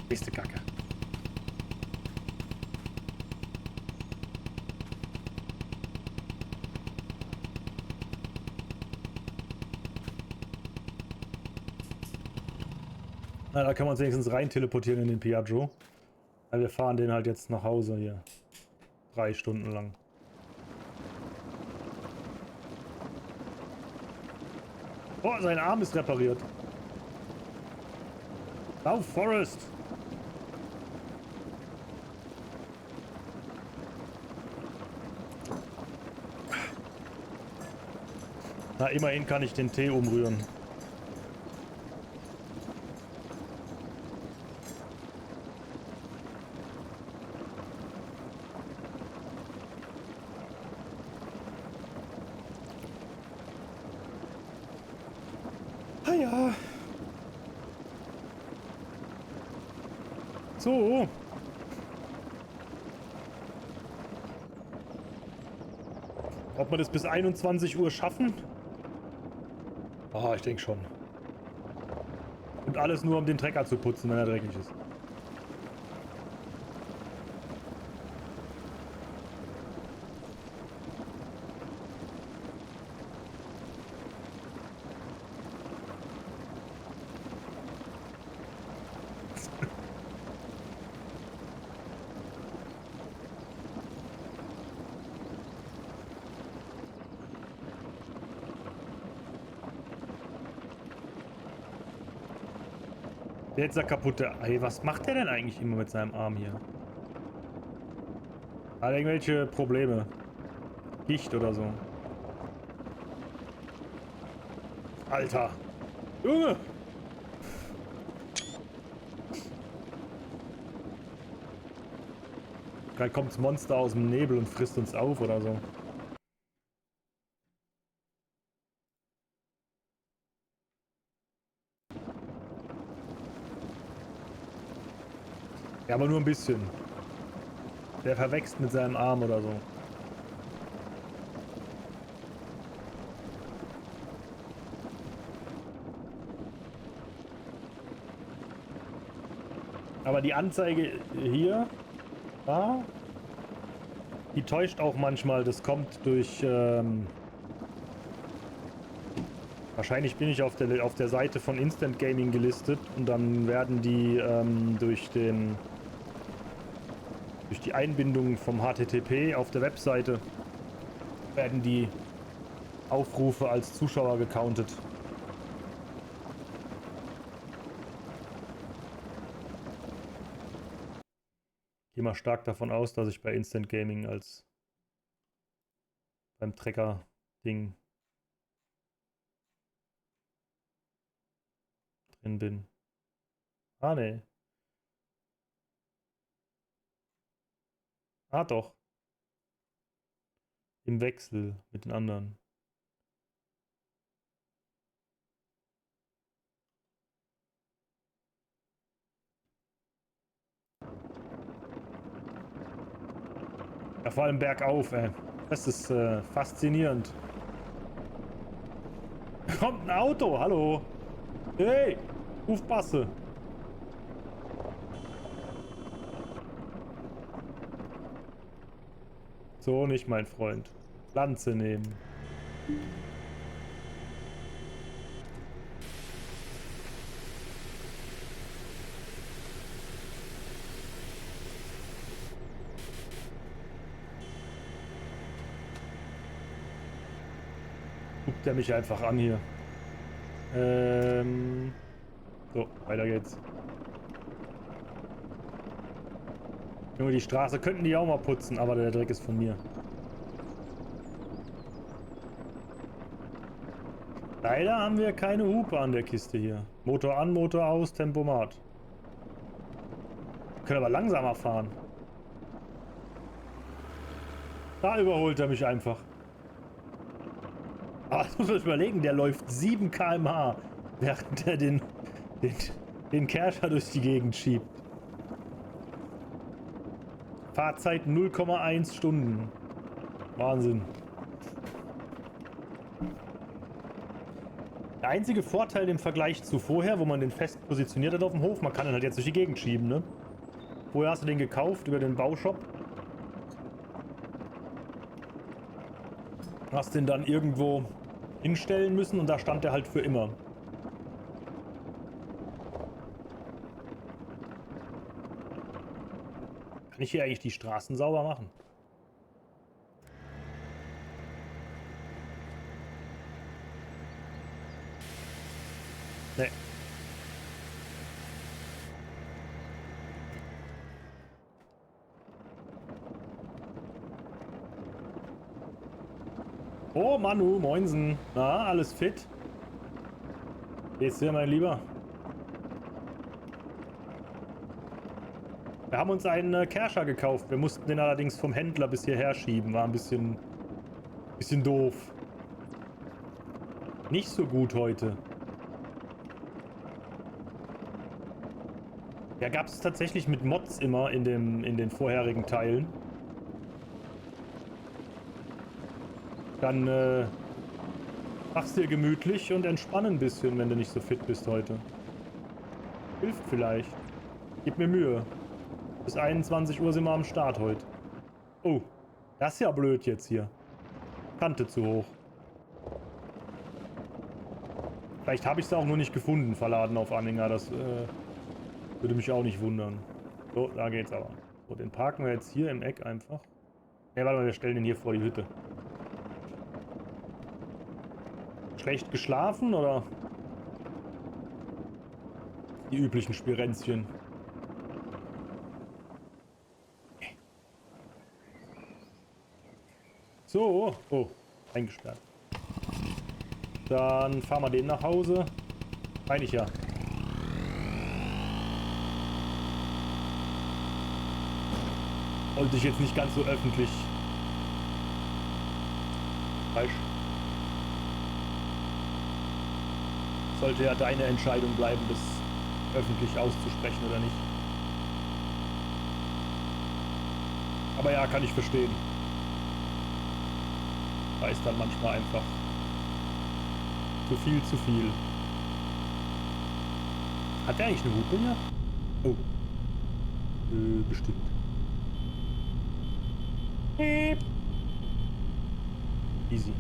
Nächste Kacke. Na, da kann man uns wenigstens rein teleportieren in den Piaggio. Ja, wir fahren den halt jetzt nach Hause hier. 3 Stunden lang. Oh, sein Arm ist repariert. Lauf, Forrest! Na, immerhin kann ich den Tee umrühren. Ah ja. So. Ob wir das bis 21 Uhr schaffen? Ah, ich denke schon. Und alles nur, um den Trecker zu putzen, wenn er dreckig ist. Jetzt der kaputte. Ey, was macht der denn eigentlich immer mit seinem Arm hier? Hat er irgendwelche Probleme? Gicht oder so? Alter! Junge! Vielleicht kommt das Monster aus dem Nebel und frisst uns auf oder so. Ja, aber nur ein bisschen. Der verwächst mit seinem Arm oder so. Aber die Anzeige hier, da, Die täuscht auch manchmal. Das kommt durch... wahrscheinlich bin ich auf der Seite von Instant Gaming gelistet und dann werden die durch die Einbindung vom HTTP auf der Webseite werden die Aufrufe als Zuschauer gecountet. Ich gehe mal stark davon aus, dass ich bei Instant Gaming als beim Trecker-Ding drin bin. Ah, ne. Ah, doch. Im Wechsel mit den anderen. Ja, vor allem bergauf, ey. Das ist faszinierend. Kommt ein Auto, hallo. Hey, ruf Basse. So nicht, mein Freund. Lanze nehmen. Guckt er mich einfach an hier. So, weiter geht's. Junge, die Straße könnten die auch mal putzen, aber der Dreck ist von mir. Leider haben wir keine Hupe an der Kiste hier. Motor an, Motor aus, Tempomat. Wir können aber langsamer fahren. Da überholt er mich einfach. Aber das muss man sich überlegen, der läuft 7 km/h, während er den Kerscher durch die Gegend schiebt. Fahrzeit 0,1 Stunden. Wahnsinn. Der einzige Vorteil im Vergleich zu vorher, wo man den fest positioniert hat auf dem Hof, man kann ihn halt jetzt durch die Gegend schieben, ne? Vorher hast du den gekauft über den Baushop. Hast den dann irgendwo hinstellen müssen und da stand der halt für immer. Kann ich hier eigentlich die Straßen sauber machen? Nee. Oh, Manu, moinsen. Na, alles fit? Geht's dir, mein Lieber? Wir haben uns einen Kerscher gekauft. Wir mussten den allerdings vom Händler bis hierher schieben. War ein bisschen doof. Nicht so gut heute. Ja, gab es tatsächlich mit Mods immer in den vorherigen Teilen. Dann mach's dir gemütlich und entspann ein bisschen, wenn du nicht so fit bist heute. Hilft vielleicht. Gib mir Mühe. Bis 21 Uhr sind wir am Start heute. Oh, das ist ja blöd jetzt hier. Kante zu hoch. Vielleicht habe ich es auch nur nicht gefunden, verladen auf Anhänger. Das würde mich auch nicht wundern. So, da geht's aber. So, den parken wir jetzt hier im Eck einfach. Ne, warte mal, wir stellen den hier vor die Hütte. Schlecht geschlafen oder die üblichen Spirenzchen? So, oh, eingesperrt. Dann fahren wir den nach Hause. Meine ich ja. Wollte ich jetzt nicht ganz so öffentlich. Falsch. Sollte ja deine Entscheidung bleiben, das öffentlich auszusprechen oder nicht. Aber ja, kann ich verstehen. Da ist dann manchmal einfach zu viel zu viel. Hat der eigentlich eine Hupe hier? Oh. Bestimmt. Piep. Easy.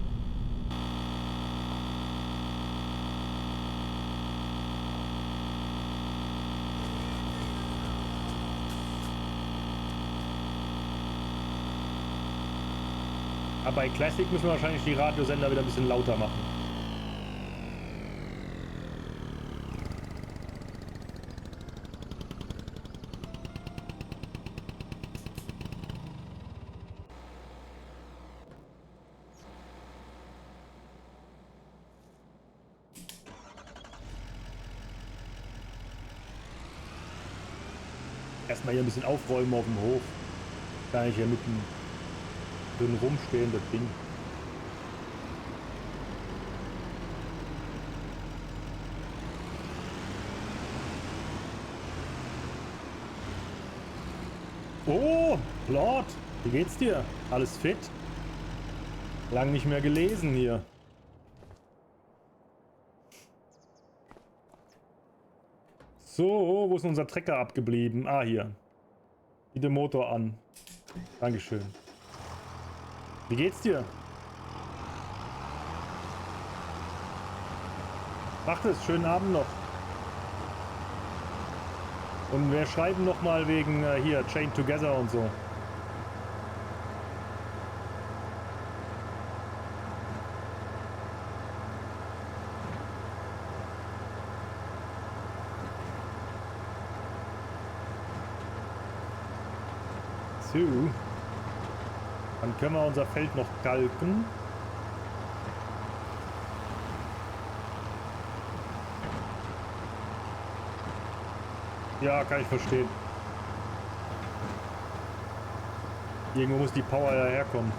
Aber bei Classic müssen wir wahrscheinlich die Radiosender wieder ein bisschen lauter machen. Erstmal hier ein bisschen aufräumen auf dem Hof. Kann ich hier mitten drin rumstehen, das Ding. Oh, Lord, wie geht's dir? Alles fit? Lang nicht mehr gelesen hier. So, wo ist unser Trecker abgeblieben? Ah, hier. Geht der Motor an. Dankeschön. Wie geht's dir? Macht es, schönen Abend noch. Und wir schreiben noch mal wegen hier Chain Together und so. So. Dann können wir unser Feld noch kalken. Ja, kann ich verstehen. Irgendwo muss die Power ja herkommen.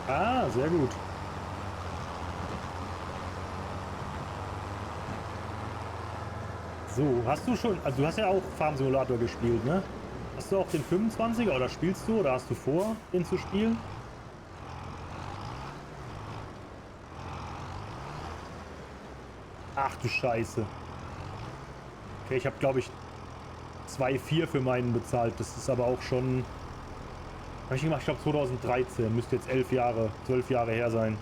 Ah, sehr gut. So, hast du schon, also du hast ja auch Farm Simulator gespielt, ne? Hast du auch den 25er oder spielst du oder hast du vor, den zu spielen? Ach du Scheiße. Okay, ich habe glaube ich 2,4 für meinen bezahlt. Das ist aber auch schon... Habe ich gemacht, ich glaube 2013. Müsste jetzt 11 Jahre, 12 Jahre her sein.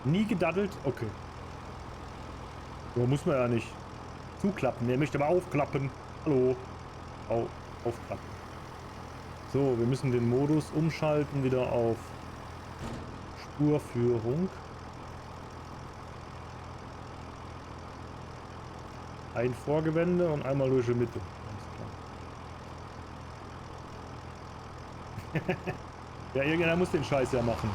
Nie gedaddelt? Okay. So muss man ja nicht zuklappen. Der möchte aber aufklappen. Hallo. Aufklappen. So, wir müssen den Modus umschalten wieder auf Spurführung. Ein Vorgewende und einmal durch die Mitte. Alles klar. Ja, irgendeiner muss den Scheiß ja machen.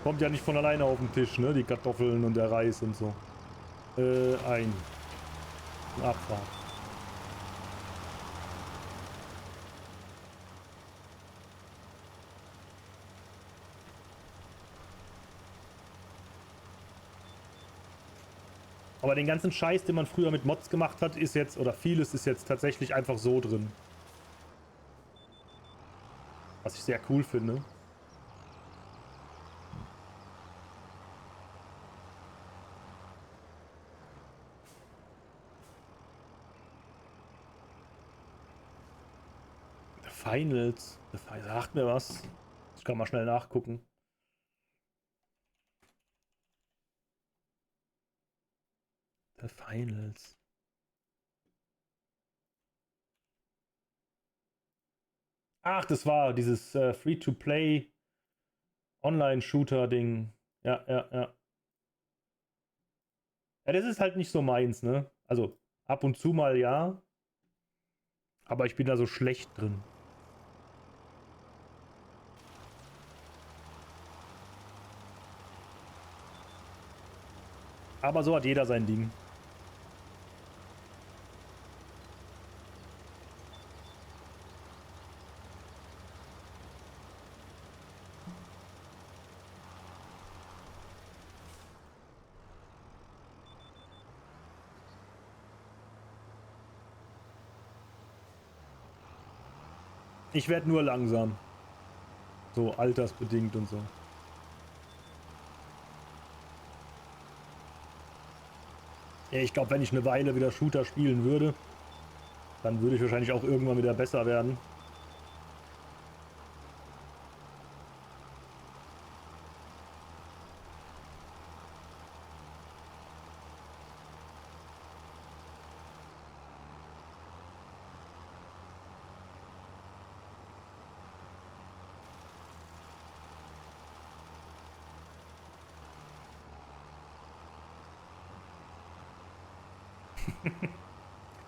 Kommt ja nicht von alleine auf den Tisch, ne? Die Kartoffeln und der Reis und so. Ein. Abfahrt. Aber den ganzen Scheiß, den man früher mit Mods gemacht hat, ist jetzt, oder vieles ist jetzt tatsächlich einfach so drin. Was ich sehr cool finde. The Finals. Sagt mir was. Ich kann mal schnell nachgucken. The Finals. Ach, das war dieses Free-to-Play Online-Shooter-Ding. Ja, ja, ja. Ja, das ist halt nicht so meins, ne? Also ab und zu mal ja. Aber ich bin da so schlecht drin. Aber so hat jeder sein Ding. Ich werde nur langsam. So altersbedingt und so. Ja, ich glaube, wenn ich eine Weile wieder Shooter spielen würde, dann würde ich wahrscheinlich auch irgendwann wieder besser werden.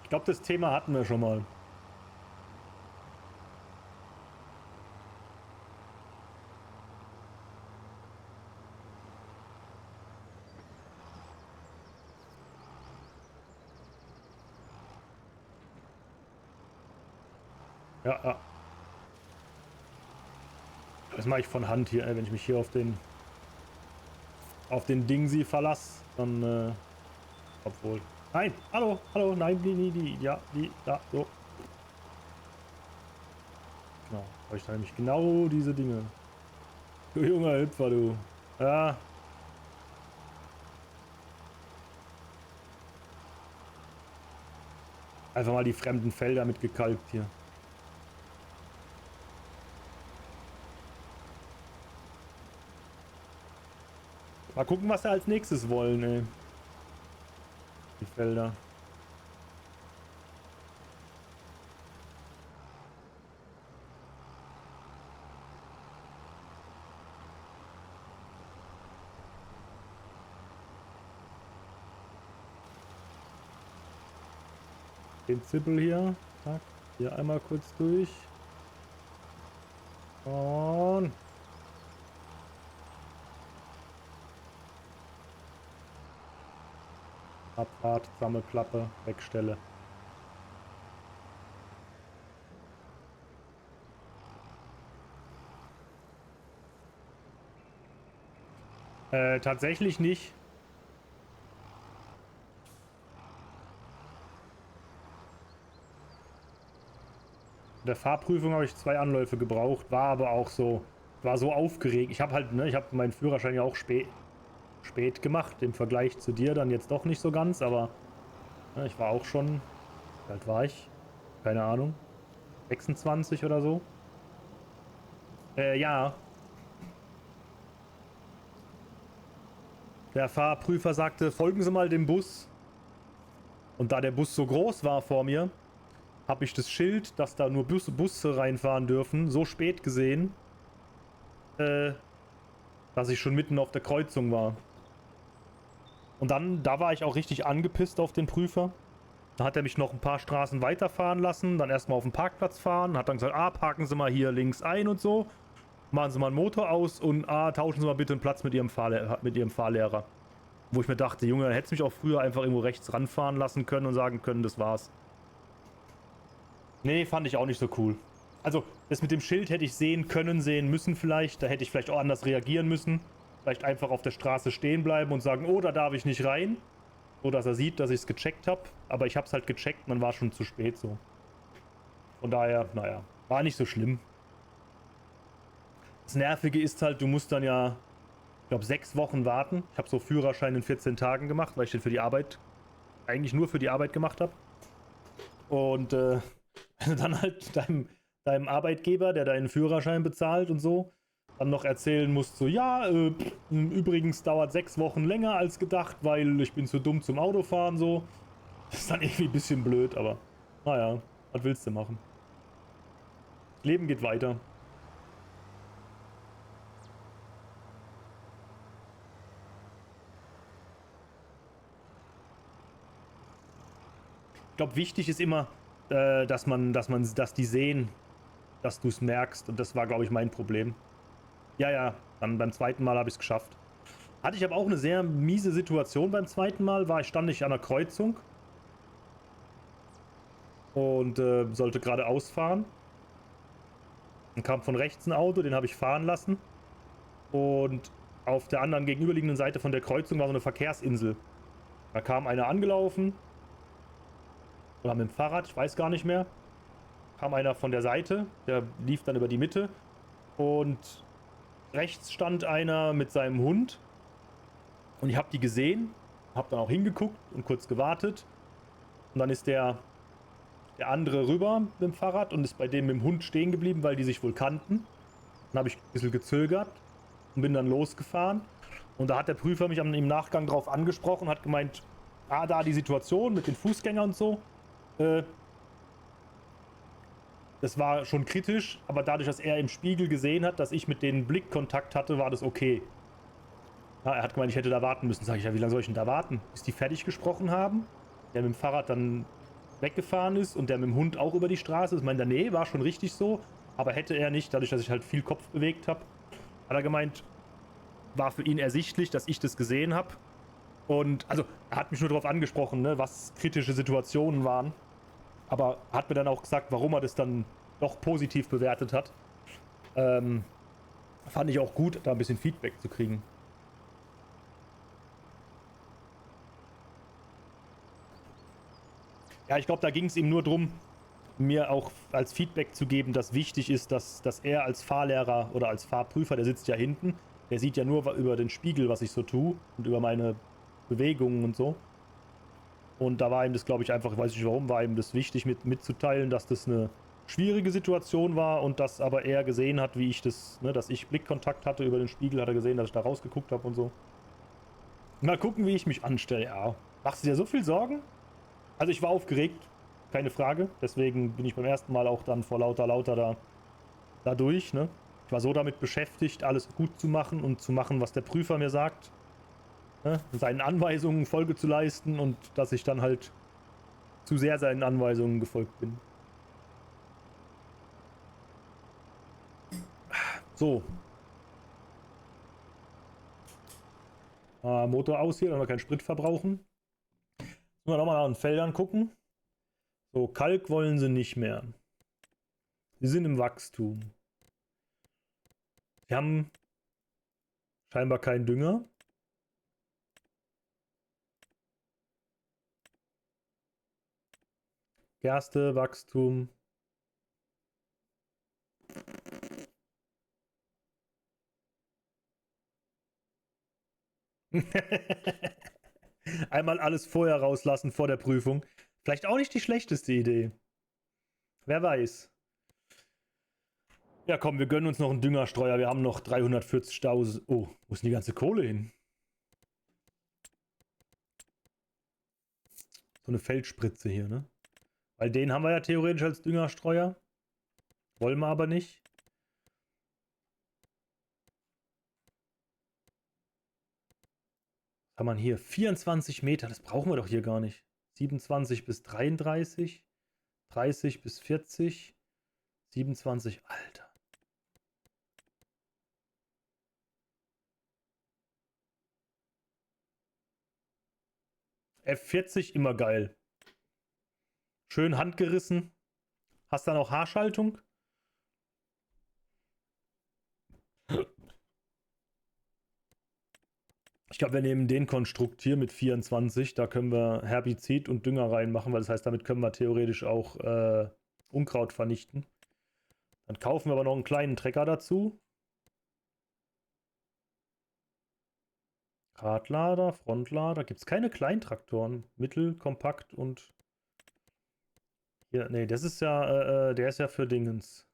Ich glaube, das Thema hatten wir schon mal. Ja, ja. Das mache ich von Hand hier, wenn ich mich hier auf den Dingsi verlasse, dann obwohl. Nein, hallo, hallo, nein, die, ja, die, da, so. Genau, habe ich nämlich genau diese Dinge. Du junger Hüpfer, du. Ja. Einfach mal die fremden Felder mit gekalkt hier. Mal gucken, was sie als nächstes wollen, ey. Die Felder. Den Zippel hier. Zack. Hier einmal kurz durch. Und Abfahrt, Sammelklappe, Wegstelle. Tatsächlich nicht. In der Fahrprüfung habe ich 2 Anläufe gebraucht, war aber auch so, war so aufgeregt. Ich habe halt, ne, ich habe meinen Führerschein ja auch spät gemacht, im Vergleich zu dir dann jetzt doch nicht so ganz, aber ne, ich war auch schon, wie alt war ich? Keine Ahnung, 26 oder so. Ja. Der Fahrprüfer sagte, folgen Sie mal dem Bus. Und da der Bus so groß war vor mir, habe ich das Schild, dass da nur Busse reinfahren dürfen, so spät gesehen, dass ich schon mitten auf der Kreuzung war. Und dann, da war ich auch richtig angepisst auf den Prüfer. Da hat er mich noch ein paar Straßen weiterfahren lassen, dann erstmal auf den Parkplatz fahren, hat dann gesagt, parken Sie mal hier links ein und so, machen Sie mal einen Motor aus und tauschen Sie mal bitte einen Platz mit Ihrem Fahrlehrer. Wo ich mir dachte, Junge, hättest mich auch früher einfach irgendwo rechts ranfahren lassen können und sagen können, das war's. Nee, fand ich auch nicht so cool. Also, das mit dem Schild hätte ich sehen können, sehen müssen vielleicht. Da hätte ich vielleicht auch anders reagieren müssen. Vielleicht einfach auf der Straße stehen bleiben und sagen, oh, da darf ich nicht rein. So, dass er sieht, dass ich es gecheckt habe. Aber ich habe es halt gecheckt und dann war schon zu spät so. Von daher, naja, war nicht so schlimm. Das Nervige ist halt, du musst dann ja, ich glaube, 6 Wochen warten. Ich habe so Führerschein in 14 Tagen gemacht, weil ich den für die Arbeit, eigentlich nur für die Arbeit gemacht habe. Und wenn du dann halt deinem Arbeitgeber, der deinen Führerschein bezahlt und so, dann noch erzählen musst, so, ja, übrigens dauert 6 Wochen länger als gedacht, weil ich bin zu dumm zum Autofahren, so. Das ist dann irgendwie ein bisschen blöd, aber naja, was willst du machen? Das Leben geht weiter. Ich glaube, wichtig ist immer, dass die sehen, dass du es merkst. Und das war, glaube ich, mein Problem. Ja, ja, dann beim zweiten Mal habe ich es geschafft. Hatte ich aber auch eine sehr miese Situation beim zweiten Mal. Stand ich an der Kreuzung und sollte geradeaus fahren. Dann kam von rechts ein Auto, den habe ich fahren lassen. Und auf der anderen gegenüberliegenden Seite von der Kreuzung war so eine Verkehrsinsel. Da kam einer angelaufen. Oder mit dem Fahrrad, ich weiß gar nicht mehr. Kam einer von der Seite, der lief dann über die Mitte. Und rechts stand einer mit seinem Hund. Und ich habe die gesehen, habe dann auch hingeguckt und kurz gewartet. Und dann ist der andere rüber mit dem Fahrrad und ist bei dem mit dem Hund stehen geblieben, weil die sich wohl kannten. Dann habe ich ein bisschen gezögert und bin dann losgefahren. Und da hat der Prüfer mich im Nachgang drauf angesprochen, hat gemeint, da die Situation mit den Fußgängern und so. Das war schon kritisch, aber dadurch, dass er im Spiegel gesehen hat, dass ich mit denen Blickkontakt hatte, war das okay. Ja, er hat gemeint, ich hätte da warten müssen. Sag ich, ja, wie lange soll ich denn da warten? Bis die fertig gesprochen haben? Der mit dem Fahrrad dann weggefahren ist und der mit dem Hund auch über die Straße ist. Ich meine, nee, war schon richtig so, aber hätte er nicht, dadurch, dass ich halt viel Kopf bewegt habe, hat er gemeint, war für ihn ersichtlich, dass ich das gesehen habe. Und, also, er hat mich nur darauf angesprochen, ne, was kritische Situationen waren. Aber hat mir dann auch gesagt, warum er das dann doch positiv bewertet hat. Fand ich auch gut, da ein bisschen Feedback zu kriegen. Ja, ich glaube, da ging es ihm nur darum, mir auch als Feedback zu geben, dass wichtig ist, dass er als Fahrlehrer oder als Fahrprüfer, der sitzt ja hinten, der sieht ja nur über den Spiegel, was ich so tue und über meine Bewegungen und so. Und da war ihm das, glaube ich, einfach, ich weiß nicht warum, war ihm das wichtig mitzuteilen, dass das eine schwierige Situation war und dass aber er gesehen hat, wie ich das, ne, dass ich Blickkontakt hatte über den Spiegel, hat er gesehen, dass ich da rausgeguckt habe und so. Mal gucken, wie ich mich anstelle, ja. Machst du dir so viel Sorgen? Also ich war aufgeregt, keine Frage. Deswegen bin ich beim ersten Mal auch dann vor lauter da durch, ne? Ich war so damit beschäftigt, alles gut zu machen und zu machen, was der Prüfer mir sagt. Ne? Seinen Anweisungen Folge zu leisten und dass ich dann halt zu sehr seinen Anweisungen gefolgt bin. So. Motor aus hier, damit wir keinen Sprit verbrauchen. Müssen wir nochmal nach den Feldern gucken. So, Kalk wollen sie nicht mehr. Sie sind im Wachstum. Sie haben scheinbar keinen Dünger. Gerste, Wachstum. Einmal alles vorher rauslassen vor der Prüfung. Vielleicht auch nicht die schlechteste Idee. Wer weiß. Ja, komm, wir gönnen uns noch einen Düngerstreuer. Wir haben noch 340.000. Oh, wo ist denn die ganze Kohle hin? So eine Feldspritze hier, ne? Weil den haben wir ja theoretisch als Düngerstreuer. Wollen wir aber nicht. Was haben wir hier? 24 Meter, das brauchen wir doch hier gar nicht. 27 bis 33. 30 bis 40. 27, Alter. F40 immer geil. Schön handgerissen. Hast dann auch Haarschaltung? Ich glaube, wir nehmen den Konstrukt hier mit 24. Da können wir Herbizid und Dünger reinmachen, weil das heißt, damit können wir theoretisch auch Unkraut vernichten. Dann kaufen wir aber noch einen kleinen Trecker dazu. Radlader, Frontlader. Gibt es keine Kleintraktoren? Mittel, kompakt und... Hier, nee, das ist ja, der ist ja für Dingens.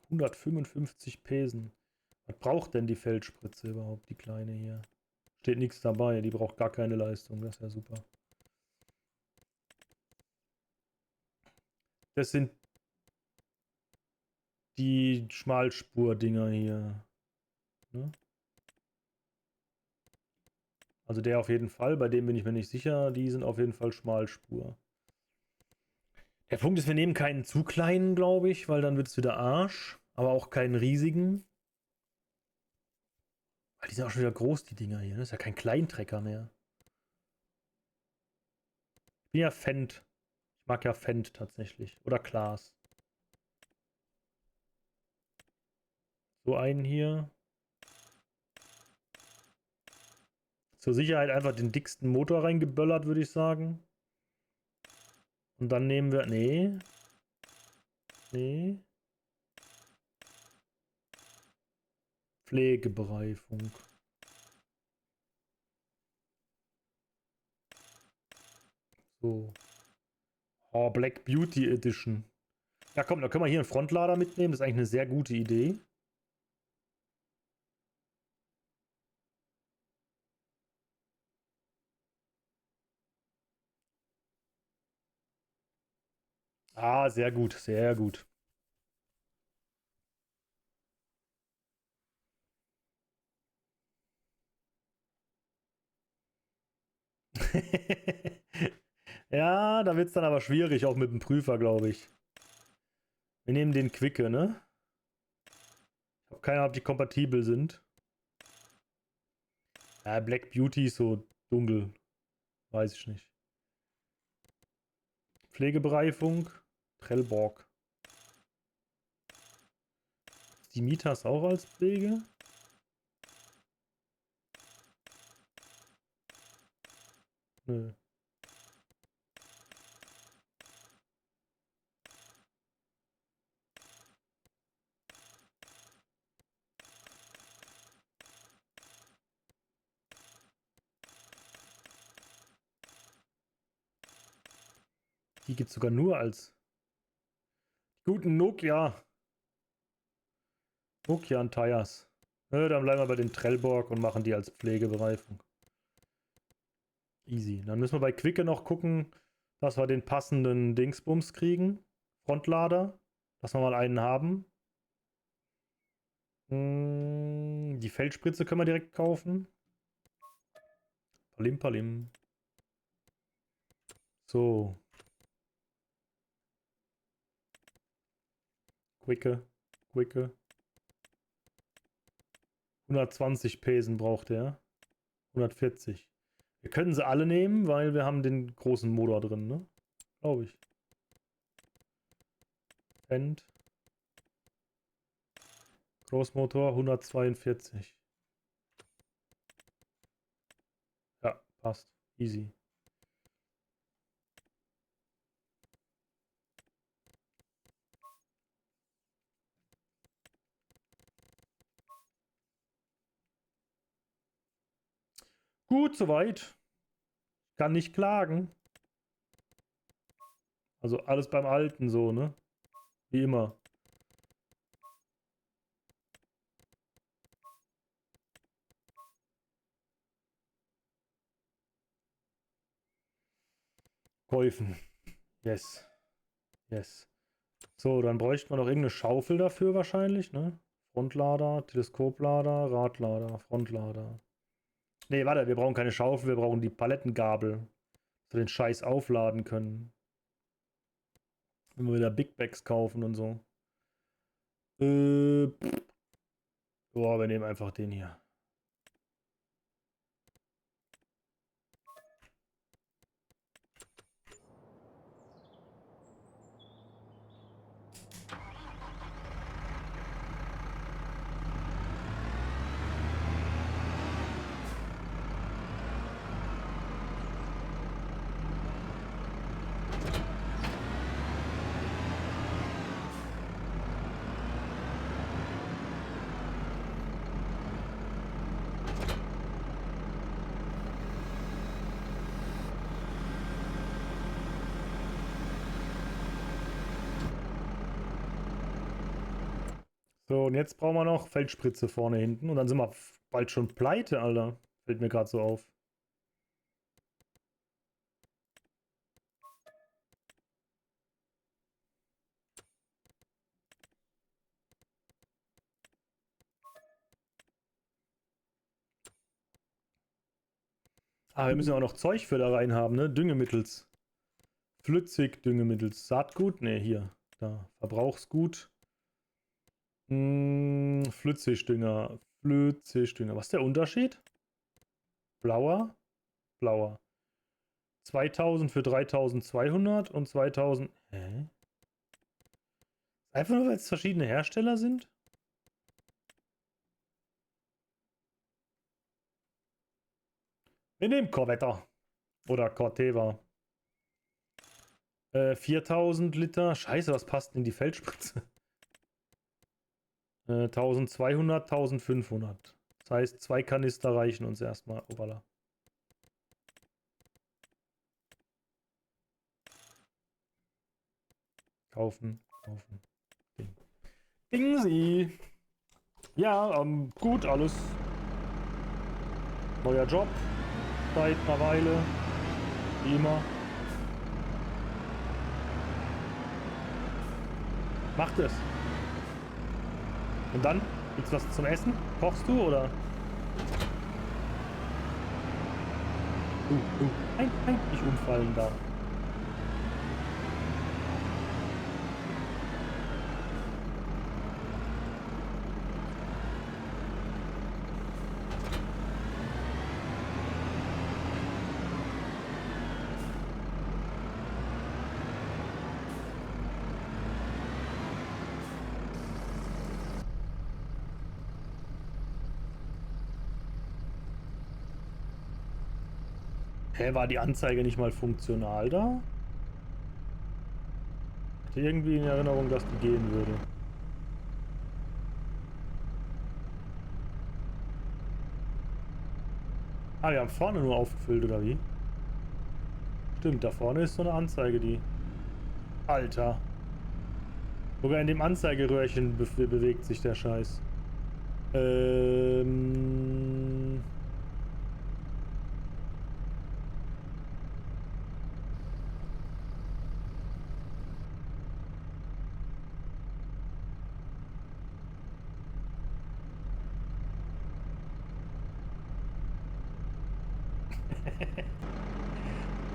...155 Pesen. Was braucht denn die Feldspritze überhaupt, die kleine hier? Steht nichts dabei, die braucht gar keine Leistung, das ist ja super. Das sind die Schmalspur-Dinger hier. Ne? Also der auf jeden Fall, bei dem bin ich mir nicht sicher, die sind auf jeden Fall Schmalspur. Der Punkt ist, wir nehmen keinen zu kleinen, glaube ich, weil dann wird es wieder Arsch. Aber auch keinen riesigen. Weil die sind auch schon wieder groß, die Dinger hier. Das ist ja kein Kleintrecker mehr. Ich bin ja Fendt. Ich mag ja Fendt tatsächlich. Oder Klaas. So einen hier. Zur Sicherheit einfach den dicksten Motor reingeböllert, würde ich sagen. Und dann nehmen wir... Nee. Nee. Pflegebereifung. So. Oh, Black Beauty Edition. Ja, komm, da können wir hier einen Frontlader mitnehmen. Das ist eigentlich eine sehr gute Idee. Ah, sehr gut, sehr gut. Ja, da wird es dann aber schwierig, auch mit dem Prüfer, glaube ich. Wir nehmen den Quicke, ne? Ich habe keine Ahnung, ob die kompatibel sind. Ja, Black Beauty ist so dunkel. Weiß ich nicht. Pflegebereifung. Trellborg. Die Mitas auch als Pflege? Nö. Die gibt es sogar nur als guten Nokia. Nokian Tires. Nö, dann bleiben wir bei den Trellborg und machen die als Pflegebereifung. Easy. Dann müssen wir bei Quicke noch gucken, dass wir den passenden Dingsbums kriegen. Frontlader. Dass wir mal einen haben. Die Feldspritze können wir direkt kaufen. Palim, palim. So. Quicke. Quicke. 120 Pesen braucht er. 140. Wir können sie alle nehmen, weil wir haben den großen Motor drin, ne? Glaube ich. End. Großmotor 142. Ja, passt. Easy. Gut, soweit. Kann nicht klagen. Also alles beim Alten so, ne? Wie immer. Käufen. Yes. Yes. So, dann bräuchten wir noch irgendeine Schaufel dafür wahrscheinlich, ne? Frontlader, Teleskoplader, Radlader, Frontlader. Ne, warte, wir brauchen keine Schaufel, wir brauchen die Palettengabel. Dass wir den Scheiß aufladen können. Wenn wir wieder Big Bags kaufen und so. Boah, wir nehmen einfach den hier. So, und jetzt brauchen wir noch Feldspritze vorne hinten. Und dann sind wir bald schon pleite, Alter. Fällt mir gerade so auf. Ah, wir müssen ja auch noch Zeug für da rein haben, ne? Düngemittels. Flüssig Düngemittels. Saatgut? Ne, hier. Da. Verbrauchsgut. Flützigdünger. Flützigdünger. Was ist der Unterschied? Blauer? Blauer. 2000 für 3200 und 2000. Hä? Einfach nur, weil es verschiedene Hersteller sind? Wir nehmen Corvette. Oder Corteva. 4000 Liter. Scheiße, was passt in die Feldspritze? 1200, 1500. Das heißt, 2 Kanister reichen uns erstmal. Obala. Kaufen, kaufen. Ding. Dingsi. Ja, gut, alles. Neuer Job. Seit einer Weile. Wie immer. Macht es. Und dann? Gibt's was zum Essen? Kochst du oder? Nein, nein, nicht umfallen da. Hä, war die Anzeige nicht mal funktional da? Ich hatte irgendwie in Erinnerung, dass die gehen würde. Ah, wir haben vorne nur aufgefüllt, oder wie? Stimmt, da vorne ist so eine Anzeige, die... Alter. Sogar in dem Anzeigeröhrchen bewegt sich der Scheiß.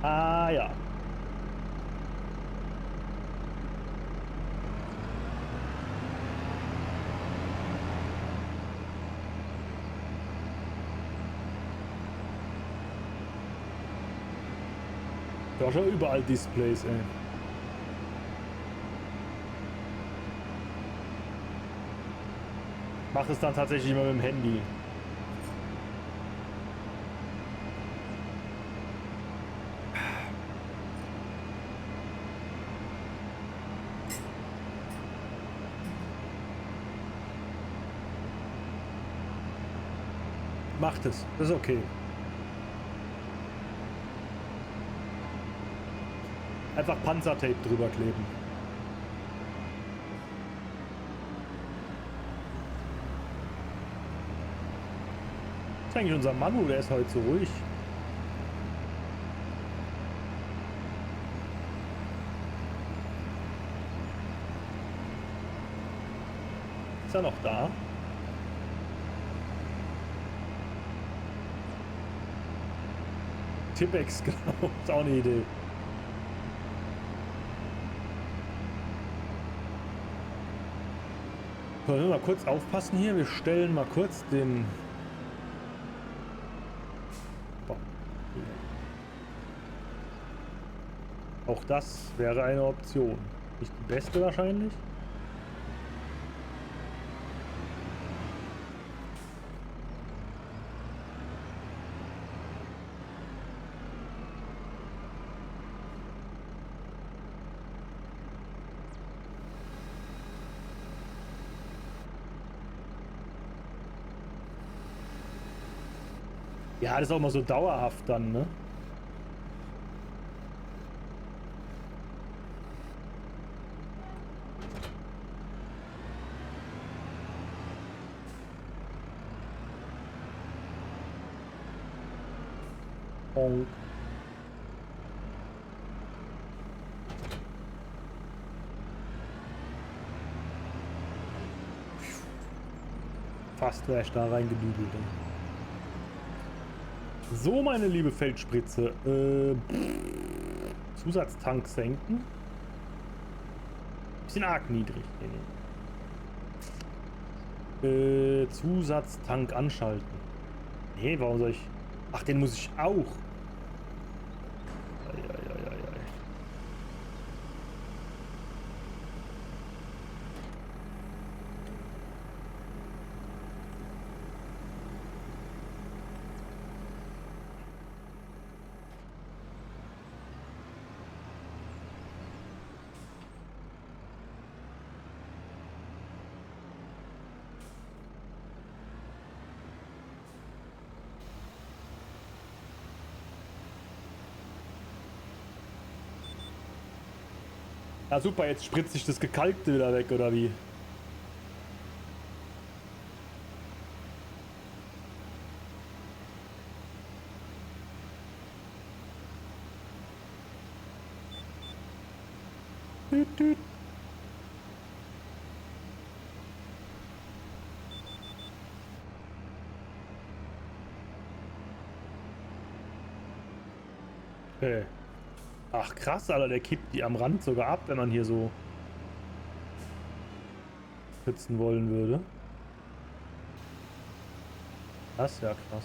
Ah ja. Da schon überall Displays, ey. Mach es dann tatsächlich immer mit dem Handy. Macht es. Das ist okay. Einfach Panzertape drüber kleben. Das ist eigentlich unser Manu, der ist heute so ruhig. Ist er noch da? Tippex, genau. Ist auch eine Idee. Wollen wir mal kurz aufpassen hier? Wir stellen mal kurz den... Boah. Auch das wäre eine Option. Nicht die beste wahrscheinlich. Ja, das ist auch immer so dauerhaft dann, ne? Bonk. Fast wäre ich da reingedübelt. So, meine liebe Feldspritze. Zusatztank senken. Bisschen arg niedrig. Nee, nee. Zusatztank anschalten. Nee, warum soll ich... Ach, den muss ich auch. Eieieiei. Ja, super, jetzt spritzt sich das Gekalkte wieder weg, oder wie? Düt, düt. Ach krass, Alter, der kippt die am Rand sogar ab, wenn man hier so sitzen wollen würde. Das ist ja krass.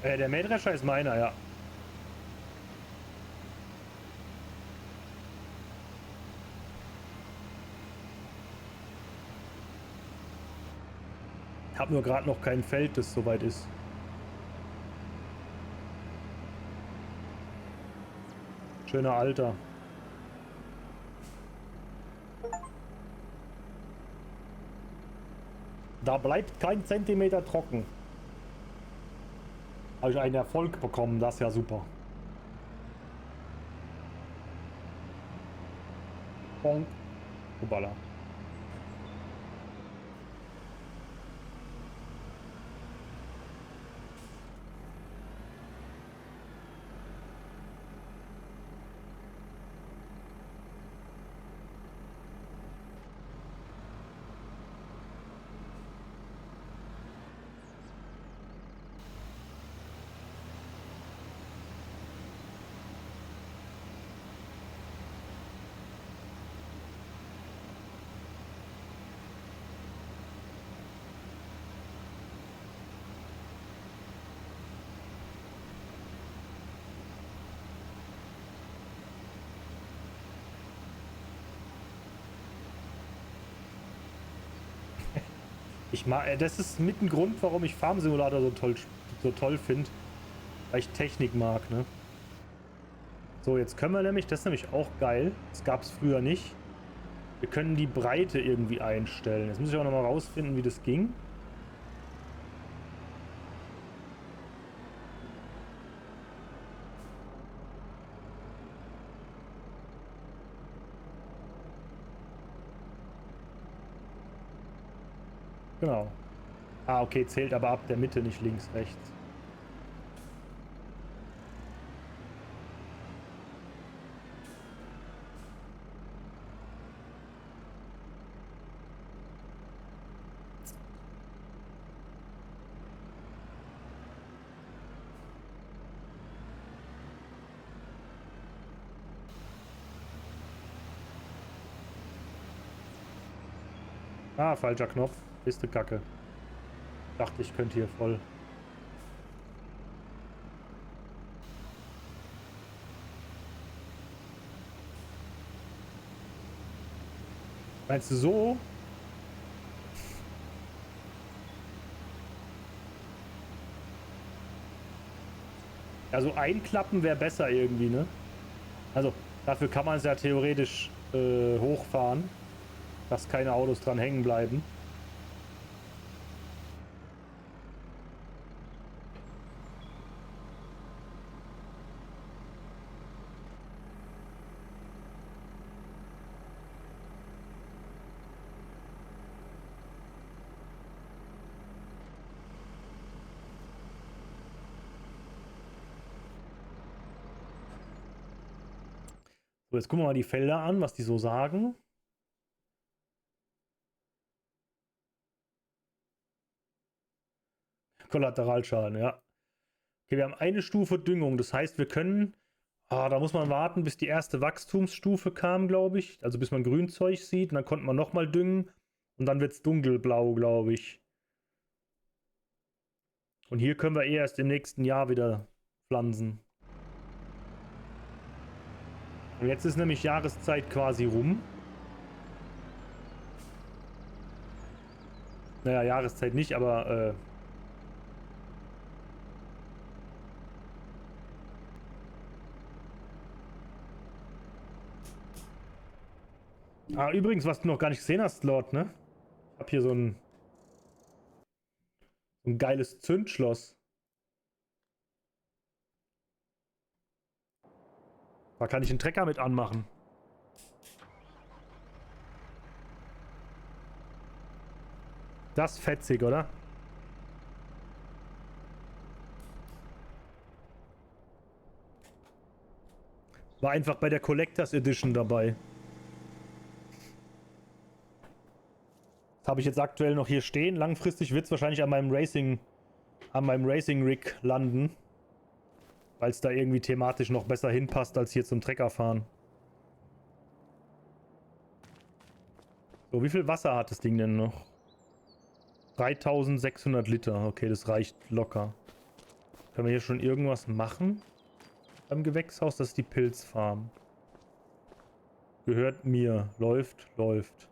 Der Mähdrescher ist meiner, ja. Ich habe nur gerade noch kein Feld, das soweit ist. Schöner Alter. Da bleibt kein Zentimeter trocken. Habe ich einen Erfolg bekommen, das ist ja super. Bonk. Hoppala. Ich mag, das ist mit ein Grund, warum ich Farm Simulator so toll finde, weil ich Technik mag, ne? So, jetzt können wir nämlich, das ist nämlich auch geil, das gab es früher nicht. Wir können die Breite irgendwie einstellen. Jetzt muss ich auch noch mal rausfinden, wie das ging. Genau. Ah, okay, zählt aber ab der Mitte, nicht links, rechts. Ah, falscher Knopf. Ist eine Kacke. Dachte, ich könnte hier voll. Meinst du so? Also einklappen wäre besser irgendwie, ne? Also dafür kann man es ja theoretisch hochfahren, dass keine Autos dran hängen bleiben. So, jetzt gucken wir mal die Felder an, was die so sagen. Kollateralschaden, ja. Okay, wir haben eine Stufe Düngung. Das heißt, wir können... Ah, da muss man warten, bis die erste Wachstumsstufe kam, glaube ich. Also bis man Grünzeug sieht. Und dann konnte man nochmal düngen. Und dann wird es dunkelblau, glaube ich. Und hier können wir erst im nächsten Jahr wieder pflanzen. Und jetzt ist nämlich Jahreszeit quasi rum. Naja, Jahreszeit nicht, aber... übrigens, was du noch gar nicht gesehen hast, Lord, ne? Ich hab hier so ein geiles Zündschloss. Da kann ich einen Trecker mit anmachen. Das ist fetzig, oder? War einfach bei der Collectors Edition dabei. Das habe ich jetzt aktuell noch hier stehen. Langfristig wird es wahrscheinlich an meinem Racing Rig landen. Weil es da irgendwie thematisch noch besser hinpasst, als hier zum Trecker fahren. So, wie viel Wasser hat das Ding denn noch? 3600 Liter. Okay, das reicht locker. Können wir hier schon irgendwas machen? Beim Gewächshaus, das ist die Pilzfarm. Gehört mir. Läuft, läuft.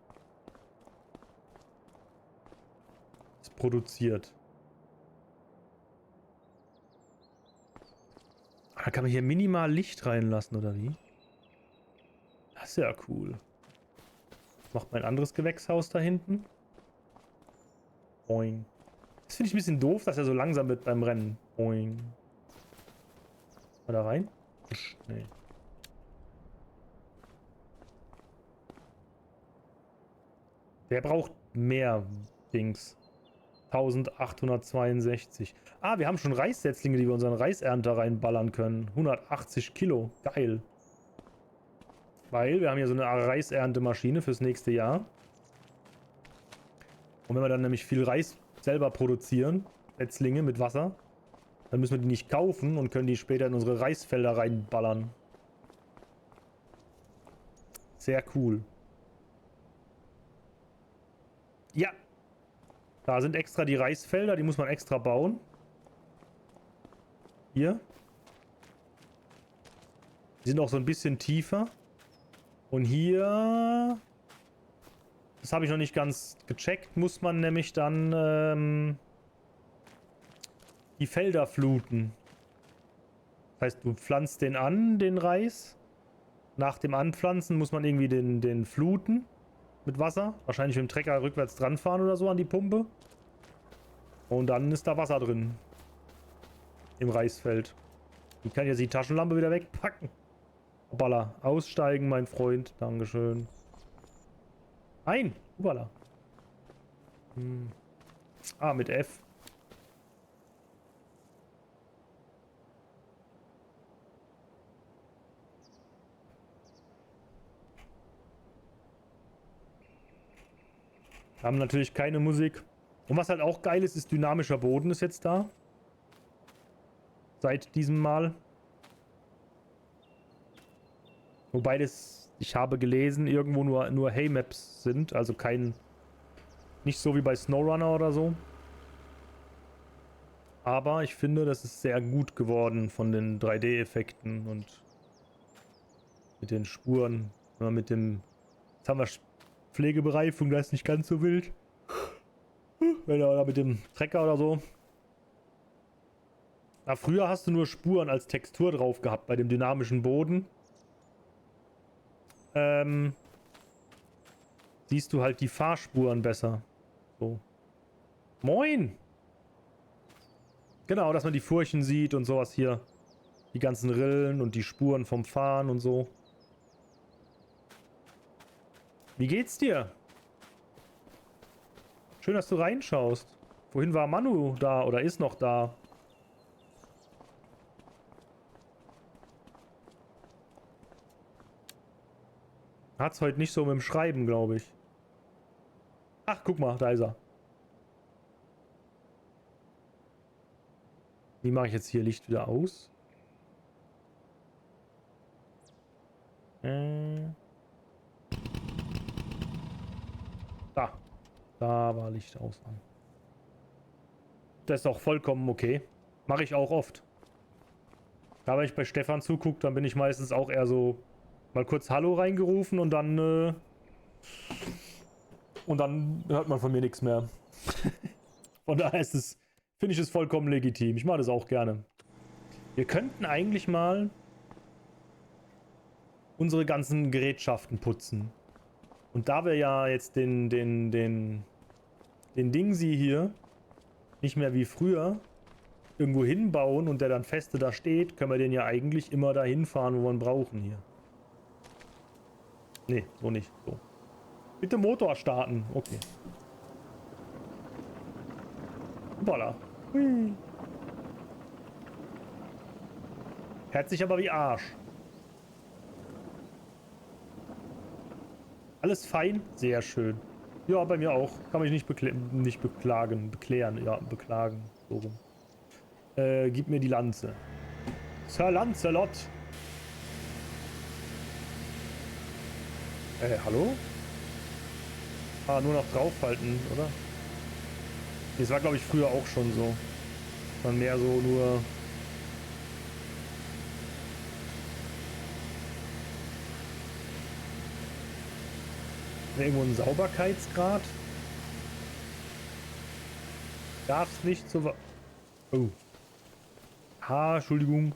Ist produziert. Da kann man hier minimal Licht reinlassen, oder wie? Das ist ja cool. Macht mein anderes Gewächshaus da hinten. Boing. Das finde ich ein bisschen doof, dass er so langsam wird beim Rennen. Boing. Mal da rein? Nee. Der braucht mehr Dings. 1862. Ah, wir haben schon Reissetzlinge, die wir unseren Reisernter reinballern können. 180 Kilo. Geil. Weil wir haben hier so eine Reiserntemaschine fürs nächste Jahr. Und wenn wir dann nämlich viel Reis selber produzieren, Setzlinge mit Wasser, dann müssen wir die nicht kaufen und können die später in unsere Reisfelder reinballern. Sehr cool. Ja. Da sind extra die Reisfelder, die muss man extra bauen. Hier. Die sind auch so ein bisschen tiefer. Und hier... Das habe ich noch nicht ganz gecheckt. Muss man nämlich dann die Felder fluten. Das heißt, du pflanzt den an, den Reis. Nach dem Anpflanzen muss man irgendwie den fluten mit Wasser. Wahrscheinlich mit dem Trecker rückwärts dran fahren oder so an die Pumpe. Und dann ist da Wasser drin. Im Reisfeld. Ich kann jetzt die Taschenlampe wieder wegpacken. Hoppala. Aussteigen, mein Freund. Dankeschön. Nein. Hoppala. Ah, mit F. Wir haben natürlich keine Musik. Und was halt auch geil ist, ist dynamischer Boden ist jetzt da. Seit diesem Mal. Wobei das, ich habe gelesen, irgendwo nur Haymaps sind. Also kein, nicht so wie bei SnowRunner oder so. Aber ich finde, das ist sehr gut geworden von den 3D-Effekten und mit den Spuren. Ja, mit dem, jetzt haben wir Pflegebereifung, das ist nicht ganz so wild. Oder mit dem Trecker oder so. Na, früher hast du nur Spuren als Textur drauf gehabt bei dem dynamischen Boden. Siehst du halt die Fahrspuren besser. So. Moin! Genau, dass man die Furchen sieht und sowas hier. Die ganzen Rillen und die Spuren vom Fahren und so. Wie geht's dir? Schön, dass du reinschaust. Wohin war Manu da oder ist noch da? Hat's heute nicht so mit dem Schreiben, glaube ich. Ach, guck mal, da ist er. Wie mache ich jetzt hier Licht wieder aus? Da. Da war Licht aus an. Das ist auch vollkommen okay. Mache ich auch oft. Da, wenn ich bei Stefan zugucke, dann bin ich meistens auch eher so mal kurz Hallo reingerufen und dann hört man von mir nichts mehr. Von daher ist es, finde ich es vollkommen legitim. Ich mache das auch gerne. Wir könnten eigentlich mal unsere ganzen Gerätschaften putzen. Und da wir ja jetzt den Dingsi hier nicht mehr wie früher irgendwo hinbauen und der dann feste da steht, können wir den ja eigentlich immer dahin fahren, wo wir ihn brauchen hier. Nee, so nicht. So. Bitte Motor starten. Okay. Voila. Hui. Fährt sich aber wie Arsch. Alles fein? Sehr schön. Ja, bei mir auch. Kann mich nicht beklagen. Beklären. Ja, beklagen. So rum. Gib mir die Lanze. Sir Lancelot. Hallo? Ah, nur noch draufhalten, oder? Das war, glaube ich, früher auch schon so. Dann mehr so nur... Irgendwo ein Sauberkeitsgrad? Darf's nicht so... Oh. Ah, Entschuldigung.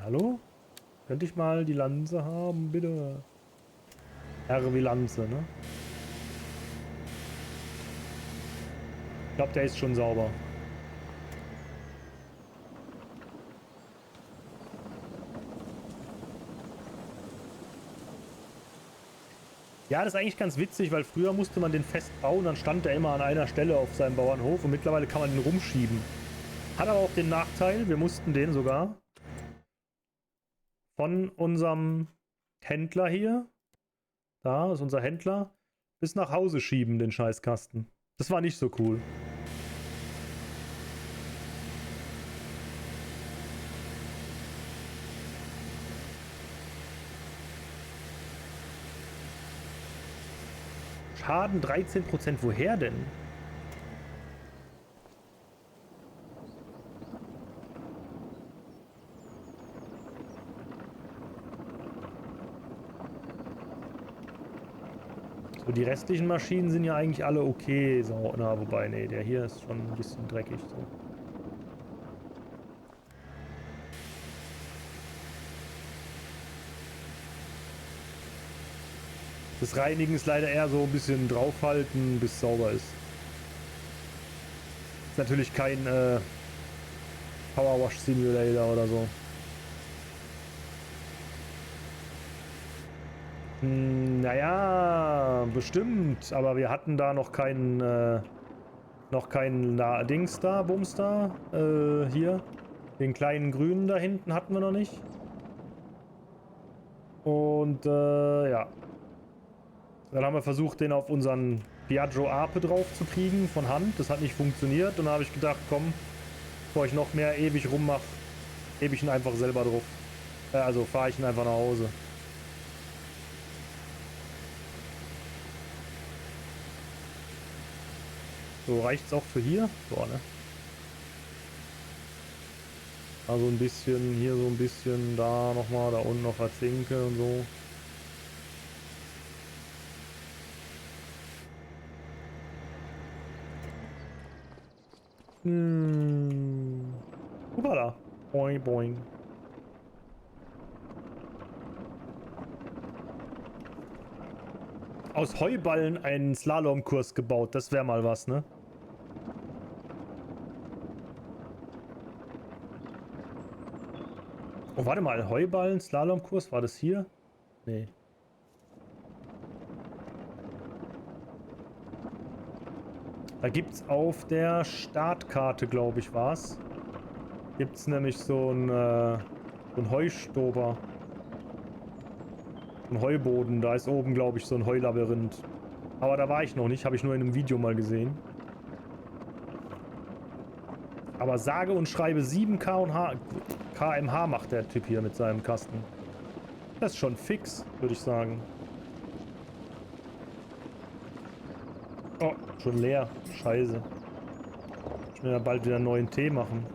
Hallo? Könnte ich mal die Lanze haben, bitte? Herr wie Lanze, ne? Ich glaube, der ist schon sauber. Ja, das ist eigentlich ganz witzig, weil früher musste man den fest bauen, dann stand er immer an einer Stelle auf seinem Bauernhof und mittlerweile kann man den rumschieben. Hat aber auch den Nachteil, wir mussten den sogar von unserem Händler hier, da ist unser Händler, bis nach Hause schieben, den Scheißkasten. Das war nicht so cool. Schaden 13%. Woher denn? So, die restlichen Maschinen sind ja eigentlich alle okay. So, na, wobei, nee, der hier ist schon ein bisschen dreckig. So. Das Reinigen ist leider eher so ein bisschen draufhalten, bis es sauber ist. Ist natürlich kein Power Wash Simulator oder so. Naja, bestimmt. Aber wir hatten da noch keinen Dings da, Bums da. Hier. Den kleinen grünen da hinten hatten wir noch nicht. Und ja. Dann haben wir versucht, den auf unseren Piaggio Ape drauf zu kriegen, von Hand. Das hat nicht funktioniert. Und dann habe ich gedacht, komm, bevor ich noch mehr ewig rummache, hebe ich ihn einfach selber drauf. Also fahre ich ihn einfach nach Hause. So, reicht's auch für hier? Boah, ne? Also ein bisschen, hier so ein bisschen, da nochmal, da unten noch was Zinke und so. Hoppala. Boing, boing. Aus Heuballen einen Slalomkurs gebaut. Das wäre mal was, ne? Oh, warte mal. Heuballen, Slalomkurs. War das hier? Nee. Da gibt's auf der Startkarte, glaube ich, war's. Gibt's nämlich so ein So ein Heustober. Ein Heuboden. Da ist oben, glaube ich, so ein Heulabyrinth. Aber da war ich noch nicht. Habe ich nur in einem Video mal gesehen. Aber sage und schreibe 7 km/h macht der Typ hier mit seinem Kasten. Das ist schon fix, würde ich sagen. Oh, schon leer. Scheiße. Ich will ja bald wieder einen neuen Tee machen.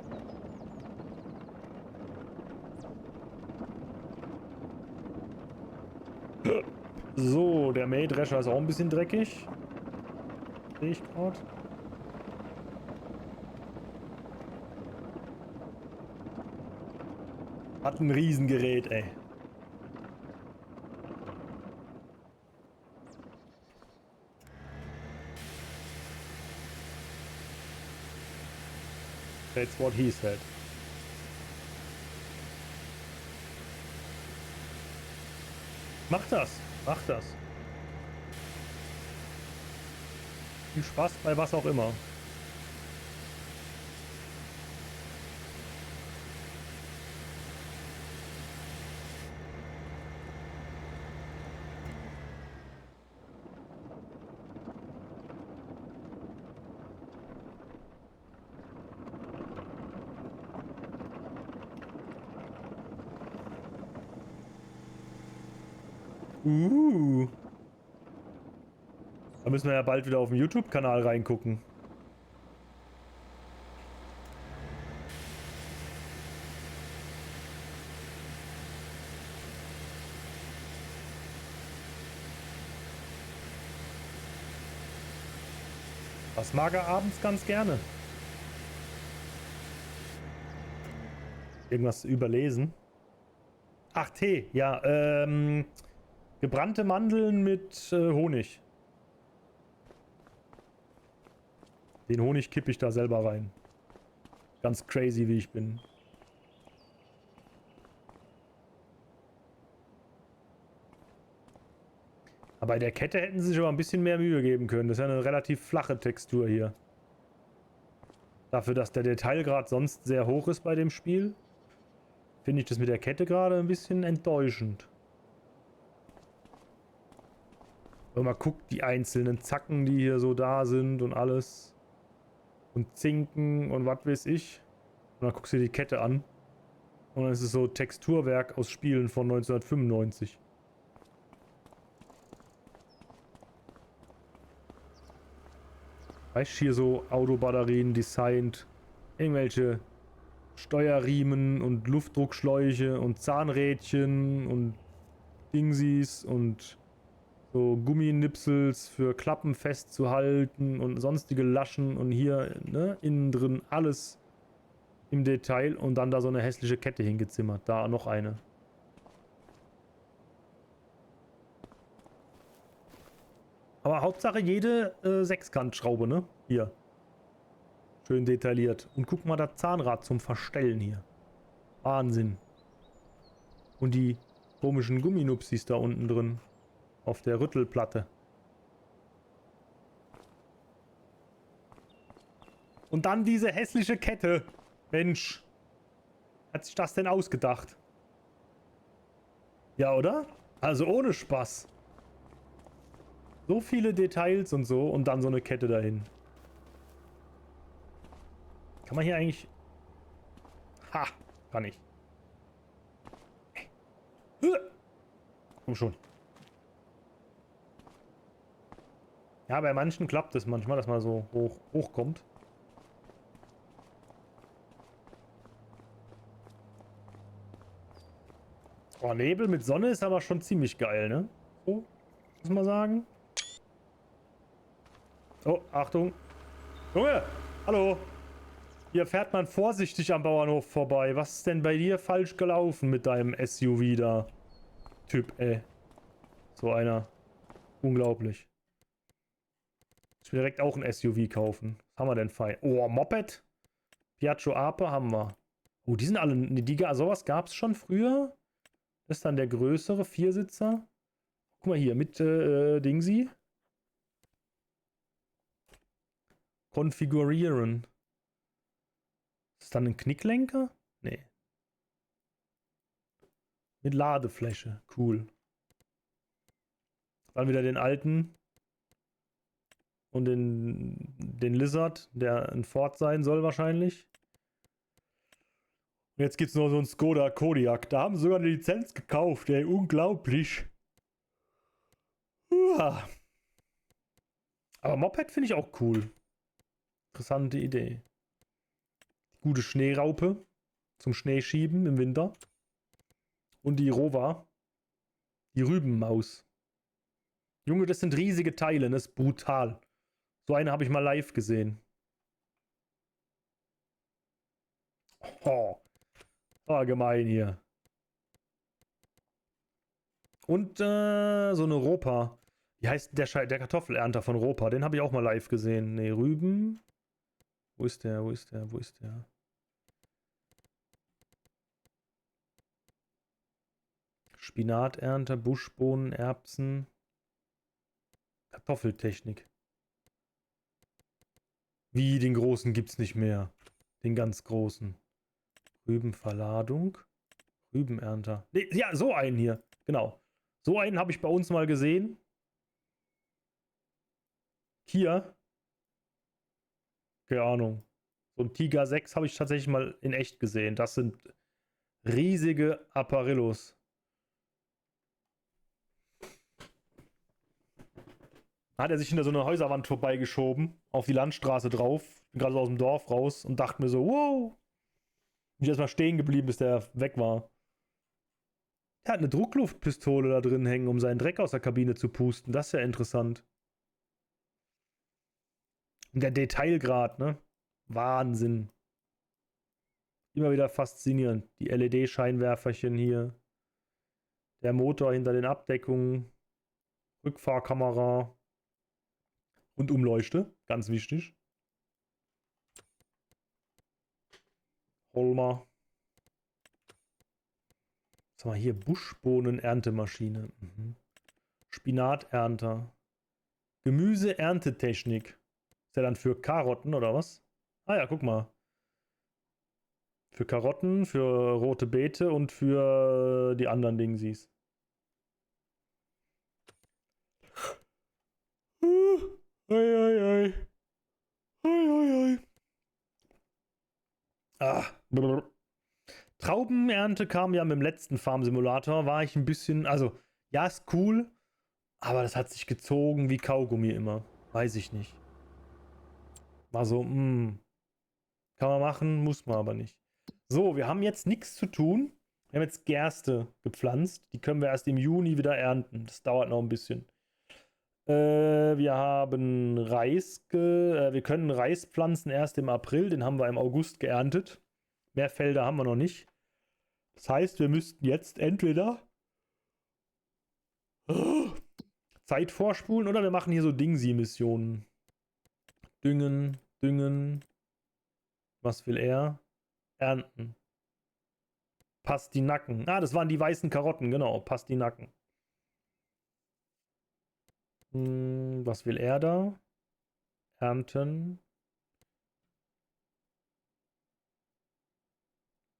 So, der Mähdrescher ist auch ein bisschen dreckig. Sehe ich gerade. Hat ein Riesengerät, ey. That's what he said. Mach das. Mach das. Viel Spaß bei was auch immer. Da müssen wir ja bald wieder auf dem YouTube-Kanal reingucken. Das mag er abends ganz gerne. Irgendwas überlesen. Ach, Tee. Ja, gebrannte Mandeln mit Honig. Den Honig kippe ich da selber rein. Ganz crazy, wie ich bin. Aber bei der Kette hätten sie sich aber ein bisschen mehr Mühe geben können. Das ist ja eine relativ flache Textur hier. Dafür, dass der Detailgrad sonst sehr hoch ist bei dem Spiel, finde ich das mit der Kette gerade ein bisschen enttäuschend. Wenn man guckt, die einzelnen Zacken, die hier so da sind und alles. Und Zinken und was weiß ich. Und dann guckst du dir die Kette an. Und dann ist es so Texturwerk aus Spielen von 1995. Weißt du, hier so Autobatterien designt. Irgendwelche Steuerriemen und Luftdruckschläuche und Zahnrädchen und Dingsies und so Gumminipsels für Klappen festzuhalten und sonstige Laschen und hier, ne, innen drin alles im Detail und dann da so eine hässliche Kette hingezimmert. Da noch eine. Aber Hauptsache jede Sechskantschraube, ne? Hier. Schön detailliert. Und guck mal, das Zahnrad zum Verstellen hier. Wahnsinn. Und die komischen Gumminupsis da unten drin. Auf der Rüttelplatte. Und dann diese hässliche Kette. Mensch. Hat sich das denn ausgedacht? Ja, oder? Also ohne Spaß. So viele Details und so und dann so eine Kette dahin. Kann man hier eigentlich... Ha! Kann ich. Komm schon. Ja, bei manchen klappt es manchmal, dass man so hochkommt. Oh, Nebel mit Sonne ist aber schon ziemlich geil, ne? So, muss man sagen. Oh, Achtung. Junge, hallo. Hier fährt man vorsichtig am Bauernhof vorbei. Was ist denn bei dir falsch gelaufen mit deinem SUV da? Typ, ey. So einer. Unglaublich. Ich will direkt auch ein SUV kaufen. Was haben wir denn fein? Oh, Moped. Piaggio Ape haben wir. Oh, die sind alle... sowas gab es schon früher. Das ist dann der größere Viersitzer. Guck mal hier, mit Dingsy. Konfigurieren. Ist das dann ein Knicklenker? Nee. Mit Ladefläche. Cool. Dann wieder den alten. Und den Lizard, der ein Ford sein soll wahrscheinlich. Und jetzt gibt es noch so einen Skoda Kodiaq. Da haben sie sogar eine Lizenz gekauft, ey. Unglaublich. Uah. Aber Moped finde ich auch cool. Interessante Idee. Gute Schneeraupe zum Schneeschieben im Winter. Und die Rover. Die Rübenmaus. Junge, das sind riesige Teile, das ist brutal. So eine habe ich mal live gesehen. Oh, war gemein hier. Und so eine Ropa. Wie heißt der Kartoffelernter von Ropa? Den habe ich auch mal live gesehen. Ne, Rüben. Wo ist der? Wo ist der? Wo ist der? Spinaternter, Buschbohnen, Erbsen. Kartoffeltechnik. Wie, den großen gibt's nicht mehr. Den ganz großen. Rübenverladung. Rübenernter. Nee, ja, so einen hier. Genau. So einen habe ich bei uns mal gesehen. Hier. Keine Ahnung. So ein Tiger 6 habe ich tatsächlich mal in echt gesehen. Das sind riesige Apparillos. Hat er sich hinter so einer Häuserwand vorbeigeschoben, auf die Landstraße drauf. Bin gerade so aus dem Dorf raus und dachte mir so, wow. Bin ich erstmal stehen geblieben, bis der weg war. Er hat eine Druckluftpistole da drin hängen, um seinen Dreck aus der Kabine zu pusten. Das ist ja interessant. Und der Detailgrad, ne? Wahnsinn. Immer wieder faszinierend. Die LED-Scheinwerferchen hier. Der Motor hinter den Abdeckungen. Rückfahrkamera. Und Umleuchte, ganz wichtig. Holmer. Was haben wir hier? Buschbohnen-Erntemaschine. Spinaternter. Gemüse-Erntetechnik. Ist ja dann für Karotten oder was? Ah ja, guck mal. Für Karotten, für rote Beete und für die anderen Dingsies. Ei. Brr. Traubenernte kam ja mit dem letzten Farm Simulator. War ich ein bisschen, also, ja, ist cool, aber das hat sich gezogen wie Kaugummi immer. Weiß ich nicht. War so, kann man machen, muss man aber nicht. So, wir haben jetzt nichts zu tun. Wir haben jetzt Gerste gepflanzt. Die können wir erst im Juni wieder ernten. Das dauert noch ein bisschen. Wir haben Reis, wir können Reis pflanzen erst im April, den haben wir im August geerntet. Mehr Felder haben wir noch nicht. Das heißt, wir müssten jetzt entweder Zeit vorspulen oder wir machen hier so Dingsi-Missionen. Düngen. Was will er? Ernten. Pastinaken. Ah, das waren die weißen Karotten, genau. Pastinaken. Was will er da? Ernten.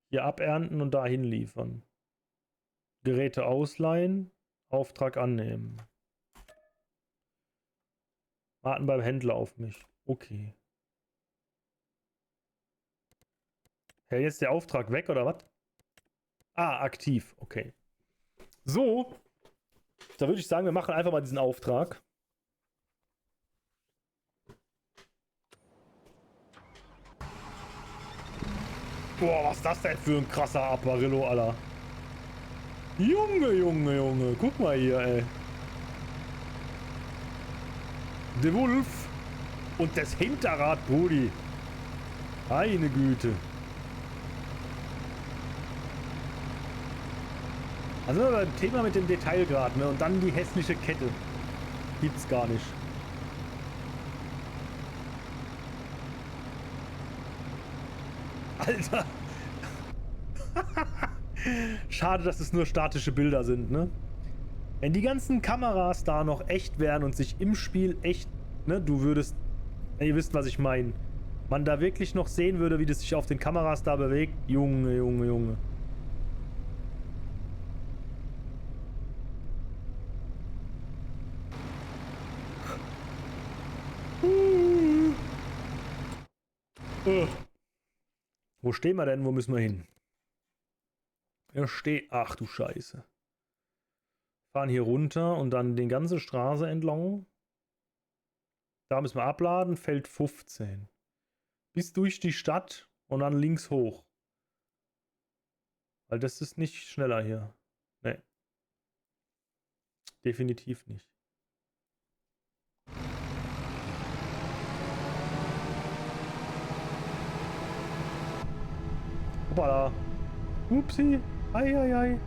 Hier abernten und dahin liefern. Geräte ausleihen. Auftrag annehmen. Warten beim Händler auf mich. Okay. Ja, jetzt der Auftrag weg, oder was? Ah, aktiv. Okay. So. Da würde ich sagen, wir machen einfach mal diesen Auftrag. Boah, was ist das denn für ein krasser Apparillo, Alter. Junge. Guck mal hier, ey. Der Wolf. Und das Hinterrad, Brudi. Meine Güte. Also beim Thema mit dem Detailgrad, ne? Und dann die hässliche Kette. Gibt's gar nicht. Alter. Schade, dass es nur statische Bilder sind, ne? Wenn die ganzen Kameras da noch echt wären und sich im Spiel echt, ne, du würdest, ihr wisst, was ich meine, man da wirklich noch sehen würde, wie das sich auf den Kameras da bewegt. Junge. Wo stehen wir denn? Wo müssen wir hin? Ach du Scheiße. Fahren hier runter und dann die ganze Straße entlang. Da müssen wir abladen, Feld 15. Bis durch die Stadt und dann links hoch. Weil das ist nicht schneller hier. Nee. Definitiv nicht. Hoppala. Upsi. Ei, ei, ei.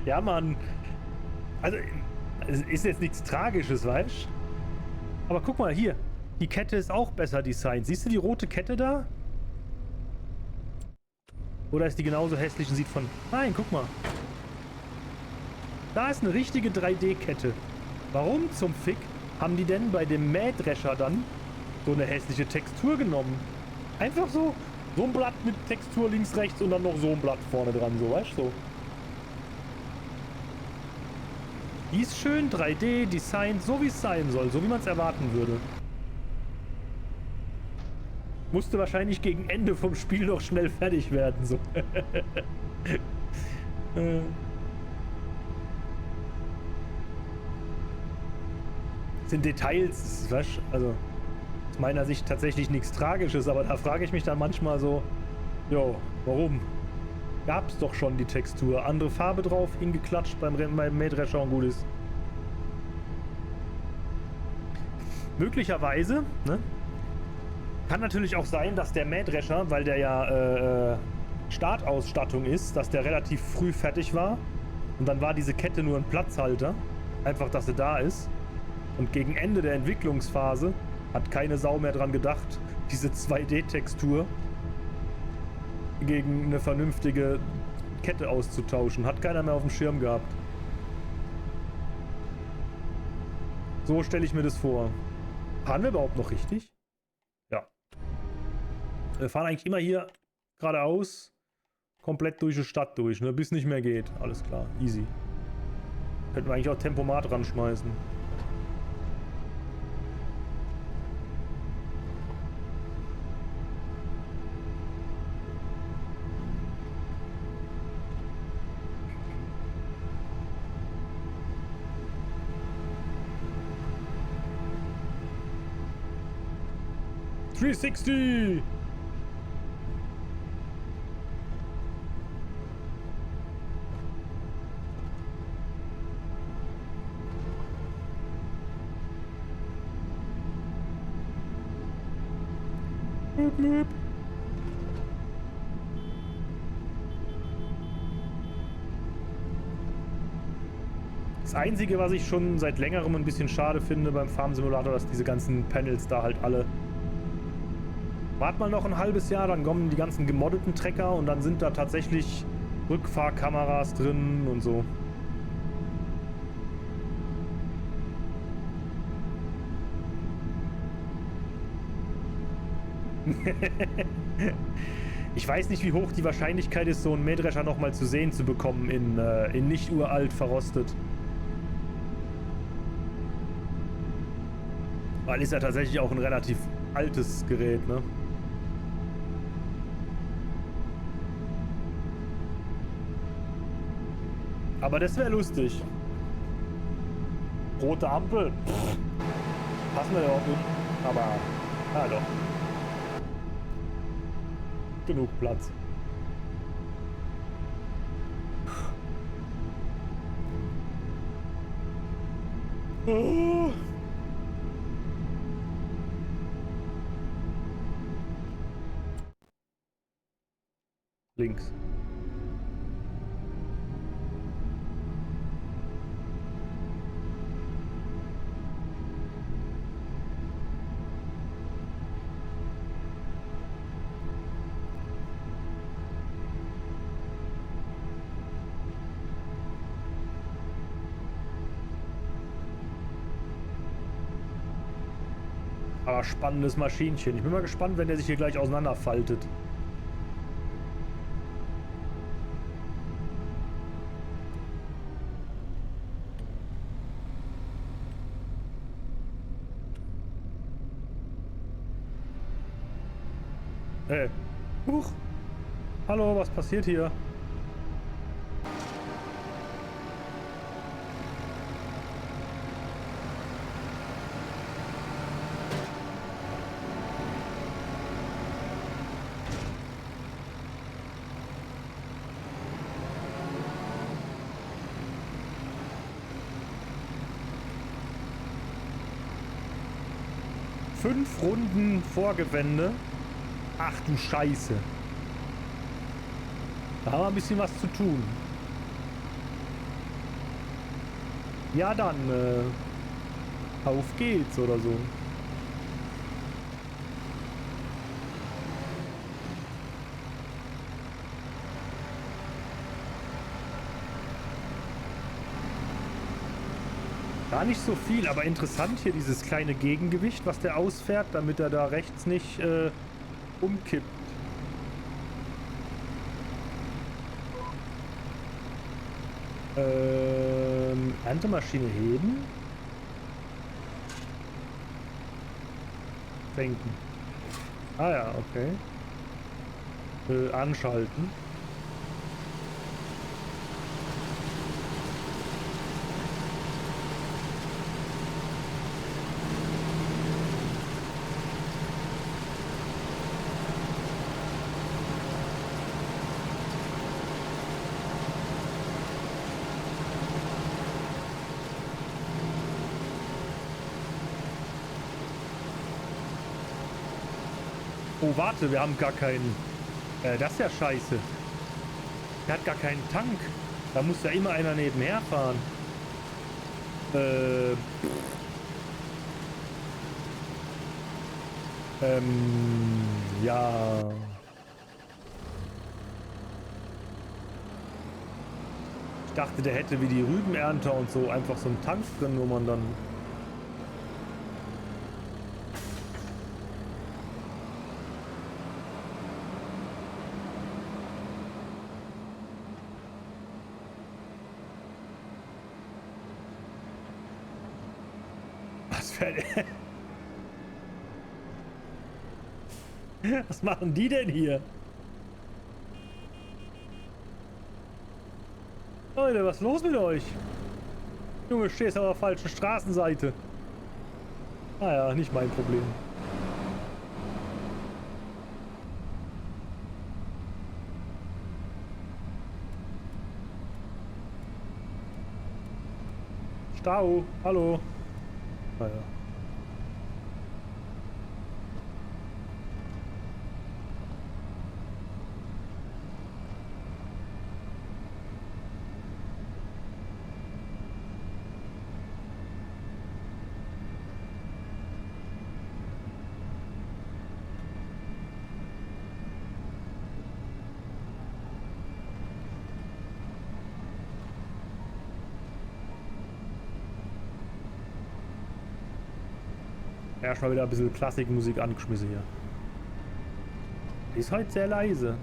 Ja, Mann. Also, es ist jetzt nichts Tragisches, weißt du? Aber guck mal, hier. Die Kette ist auch besser designt. Siehst du die rote Kette da? Oder ist die genauso hässlich und sieht von... Nein, guck mal. Da ist eine richtige 3D-Kette. Warum zum Fick haben die denn bei dem Mähdrescher dann so eine hässliche Textur genommen? Einfach so ein Blatt mit Textur links, rechts und dann noch so ein Blatt vorne dran, so, weißt du? So. Die ist schön 3D, designt, so wie es sein soll, so wie man es erwarten würde. Musste wahrscheinlich gegen Ende vom Spiel noch schnell fertig werden, so. Sind Details, was? Also aus meiner Sicht tatsächlich nichts Tragisches, aber da frage ich mich dann manchmal so, jo, warum? Gab's doch schon die Textur. Andere Farbe drauf, hingeklatscht beim Mähdrescher und gut ist. Möglicherweise, ne? Kann natürlich auch sein, dass der Mähdrescher, weil der ja Startausstattung ist, dass der relativ früh fertig war. Und dann war diese Kette nur ein Platzhalter. Einfach, dass sie da ist. Und gegen Ende der Entwicklungsphase hat keine Sau mehr dran gedacht, diese 2D-Textur gegen eine vernünftige Kette auszutauschen. Hat keiner mehr auf dem Schirm gehabt. So stelle ich mir das vor. Fahren wir überhaupt noch richtig? Ja. Wir fahren eigentlich immer hier geradeaus, komplett durch die Stadt durch, ne? Bis nicht mehr geht. Alles klar, easy. Könnten wir eigentlich auch Tempomat ranschmeißen. '360! Möp, möp. Das Einzige, was ich schon seit längerem ein bisschen schade finde beim Farm Simulator, dass diese ganzen Panels da halt alle... Wart mal noch ein halbes Jahr, dann kommen die ganzen gemoddeten Trecker und dann sind da tatsächlich Rückfahrkameras drin und so. Ich weiß nicht, wie hoch die Wahrscheinlichkeit ist, so einen Mähdrescher nochmal zu sehen zu bekommen in nicht uralt verrostet. Weil ist ja tatsächlich auch ein relativ altes Gerät, ne? Aber das wäre lustig. Rote Ampel. Passen wir ja auch nicht. Aber, ja doch. Genug Platz. Oh. Links. Aber spannendes Maschinchen. Ich bin mal gespannt, wenn der sich hier gleich auseinanderfaltet. Huch. Hallo, was passiert hier? Fünf Runden Vorgewende. Ach du Scheiße. Da haben wir ein bisschen was zu tun. Ja dann, auf geht's oder so. Gar nicht so viel, aber interessant hier dieses kleine Gegengewicht, was der ausfährt, damit er da rechts nicht umkippt. Erntemaschine heben. Senken. Ah ja, okay. Anschalten. Oh, warte, wir haben gar keinen... das ist ja scheiße. Der hat gar keinen Tank. Da muss ja immer einer nebenher fahren. Ja. Ich dachte, der hätte wie die Rübenernter und so einfach so einen Tank drin, wo man dann... Was machen die denn hier? Leute, was ist los mit euch? Junge, stehst auf der falschen Straßenseite. Naja, nicht mein Problem. Stau, hallo. Naja. Erstmal wieder ein bisschen Klassikmusik angeschmissen hier. Die ist heute sehr leise.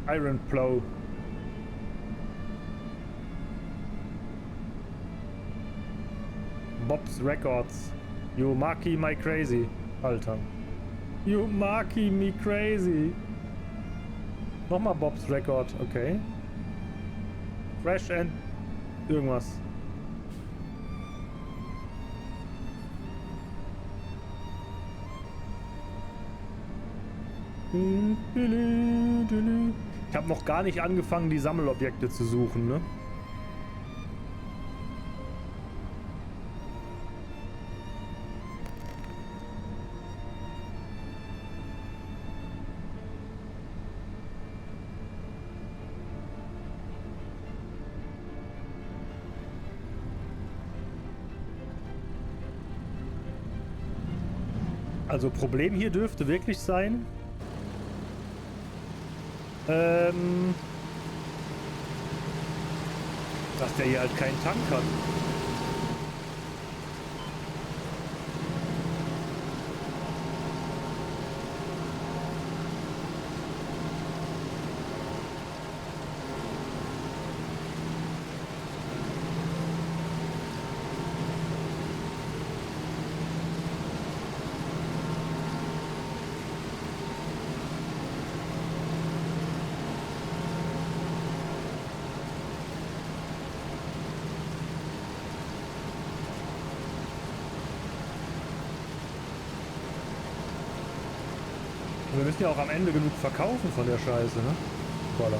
Iron Plow. Bob's Records. You Maki My Crazy. Alter. You Maki Me Crazy. Nochmal Bob's Record, okay. Fresh and irgendwas. Ich habe noch gar nicht angefangen, die Sammelobjekte zu suchen, ne? Also Problem hier dürfte wirklich sein, dass der hier halt keinen Tank hat. Wir müssen ja auch am Ende genug verkaufen von der Scheiße, ne? Voila.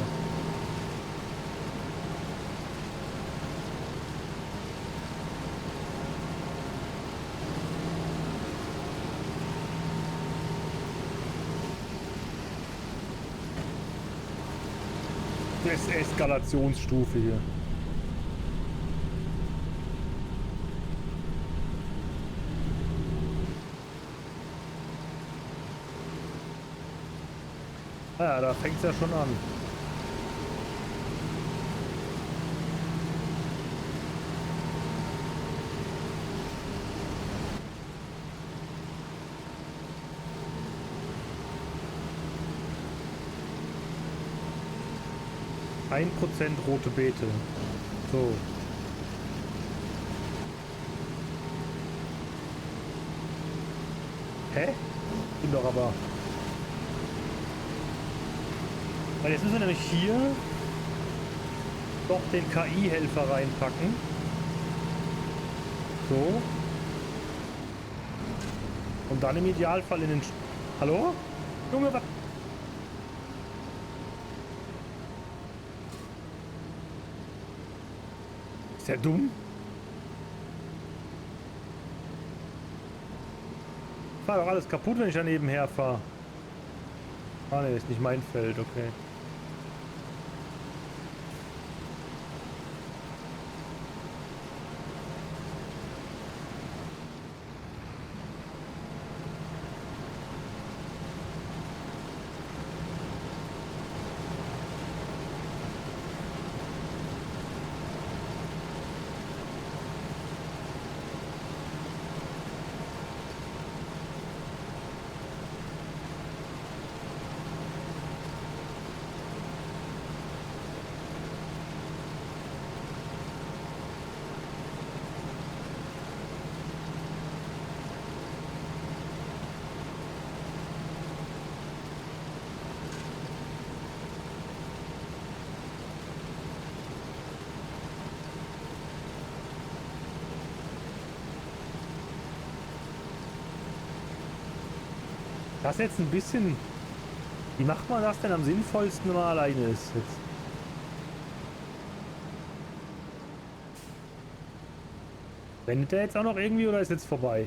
Eskalationsstufe hier. Ja, da fängt es ja schon an. Prozent rote Beete. So. Hä? Bin doch aber. Weil jetzt müssen wir nämlich hier doch den KI-Helfer reinpacken. So. Und dann im Idealfall in den... Hallo? Junge, was... Ist der dumm? Fahr doch alles kaputt, wenn ich daneben herfahre. Ah ne, ist nicht mein Feld, okay. Das ist jetzt ein bisschen... Wie macht man das denn am sinnvollsten, wenn man alleine ist jetzt? Wendet der jetzt auch noch irgendwie oder ist jetzt vorbei?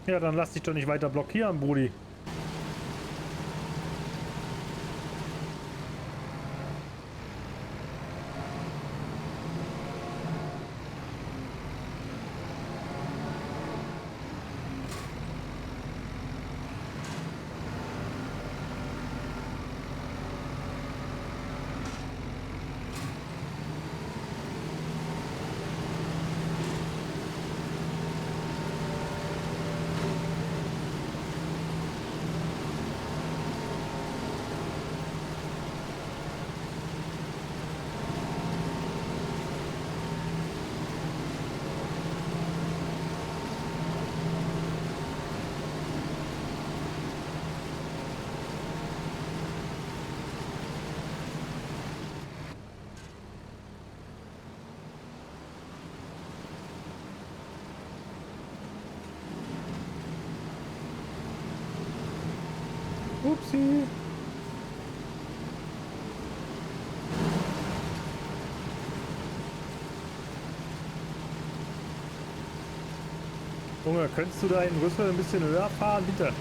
Ja, dann lass dich doch nicht weiter blockieren, Brudi. Upsi. Junge, könntest du da in Rüssel ein bisschen höher fahren, bitte?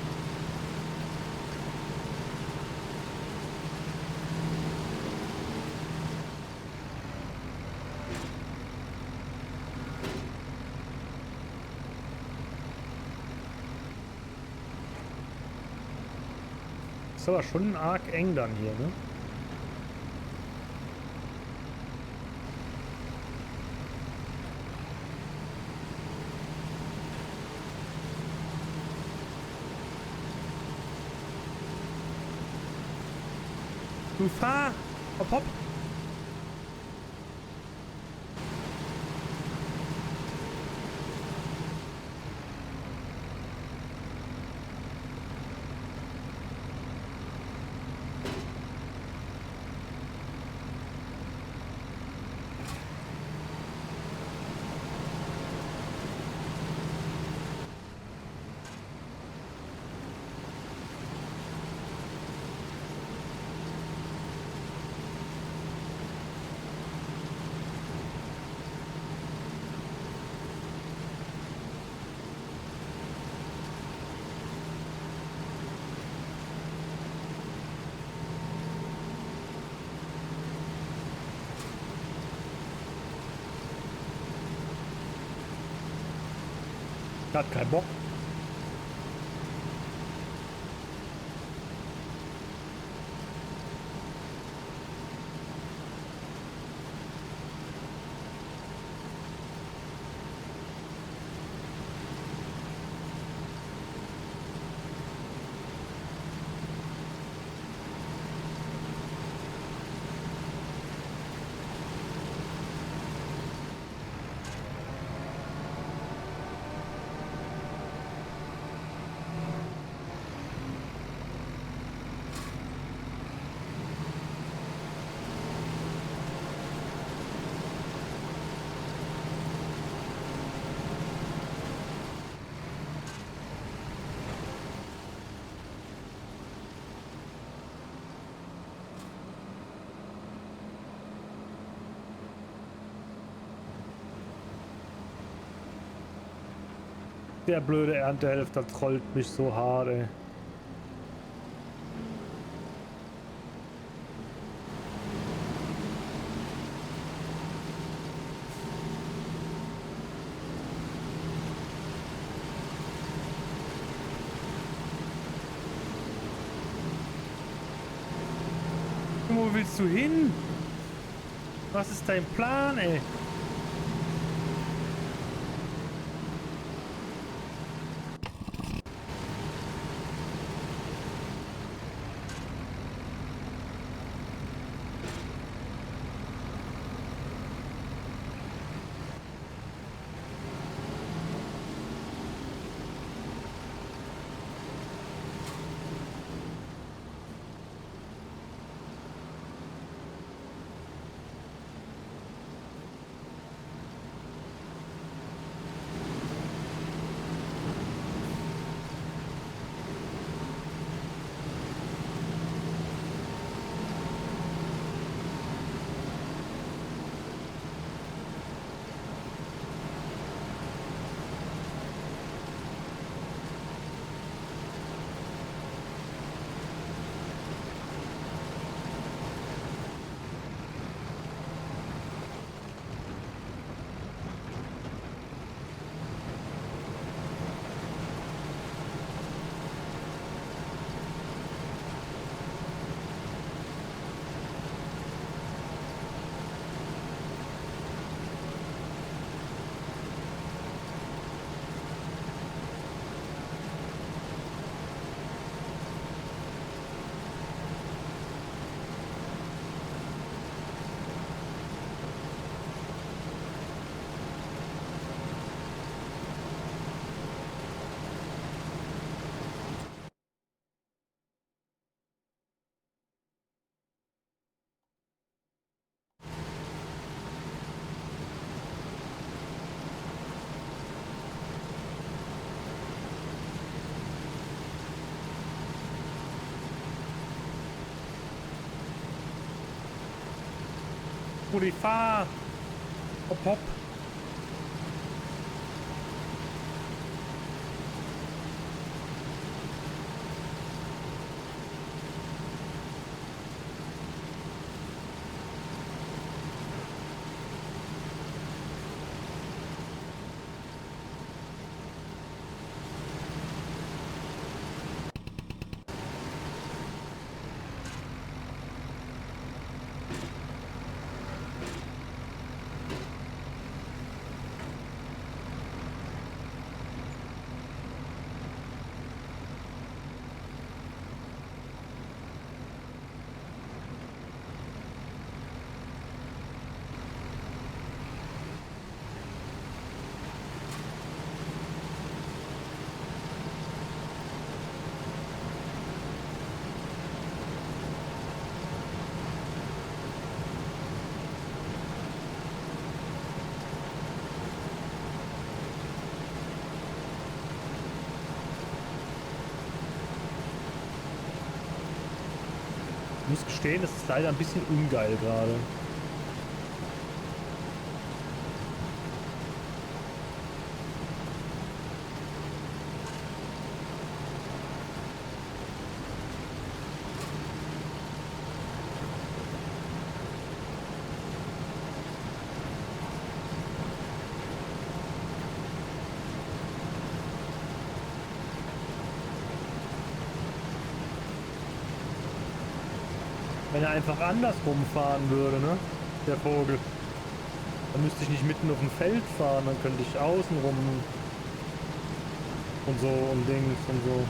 Ist aber schon arg eng dann hier, ne? Du fahr! Hopp, hopp! Hat keinen Bock. Der blöde Erntehelfer trollt mich so hart, ey. Wo willst du hin? Was ist dein Plan, ey? Brudi, fahr! Hopp, hopp. Ich muss gestehen, das ist leider ein bisschen ungeil gerade. Wenn er einfach andersrum fahren würde, ne? Der Vogel. Dann müsste ich nicht mitten auf dem Feld fahren, dann könnte ich außenrum und so und Dings und so.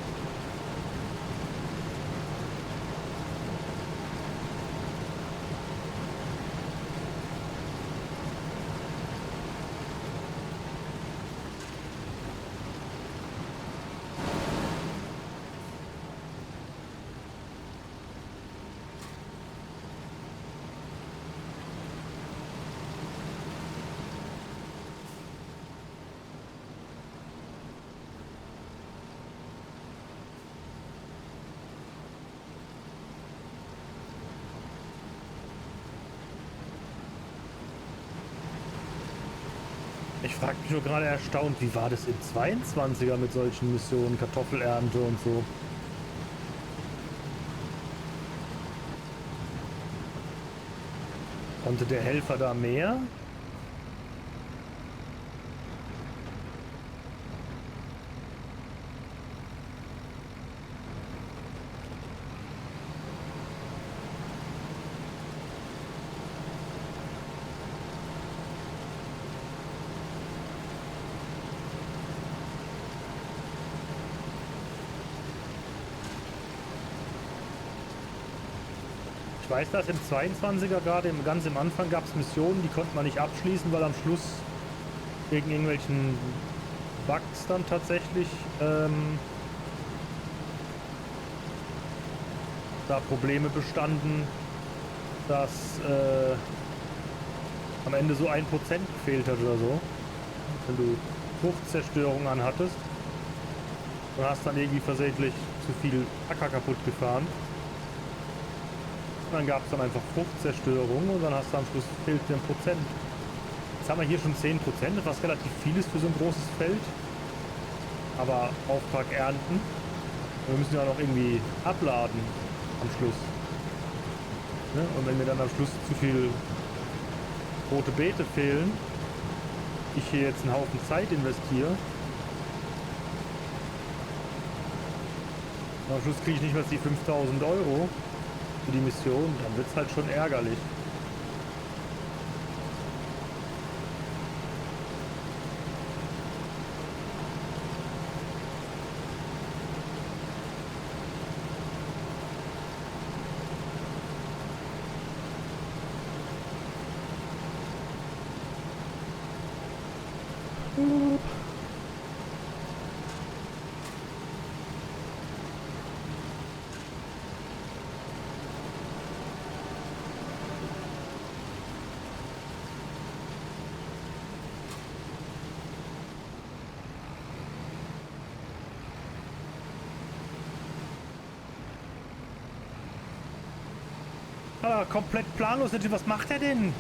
Ich frage mich nur gerade erstaunt, wie war das im 22er mit solchen Missionen, Kartoffelernte und so. Konnte der Helfer da mehr? Ich weiß, dass im 22er gerade ganz im Anfang gab es Missionen, die konnte man nicht abschließen, weil am Schluss wegen irgendwelchen Bugs dann tatsächlich da Probleme bestanden, dass am Ende so 1% gefehlt hat oder so. Wenn du Fruchtzerstörung anhattest und hast dann irgendwie versehentlich zu viel Acker kaputt gefahren. Und dann gab es dann einfach Fruchtzerstörung und dann hast du am Schluss fehlt dir 1%. Jetzt haben wir hier schon 10%, was relativ viel ist für so ein großes Feld. Aber Auftrag ernten. Und wir müssen ja noch irgendwie abladen am Schluss. Ne? Und wenn mir dann am Schluss zu viel rote Beete fehlen, ich hier jetzt einen Haufen Zeit investiere, und am Schluss kriege ich nicht mehr die 5.000 Euro für die Mission, dann wird es halt schon ärgerlich. Ah, komplett planlos. Was macht er denn?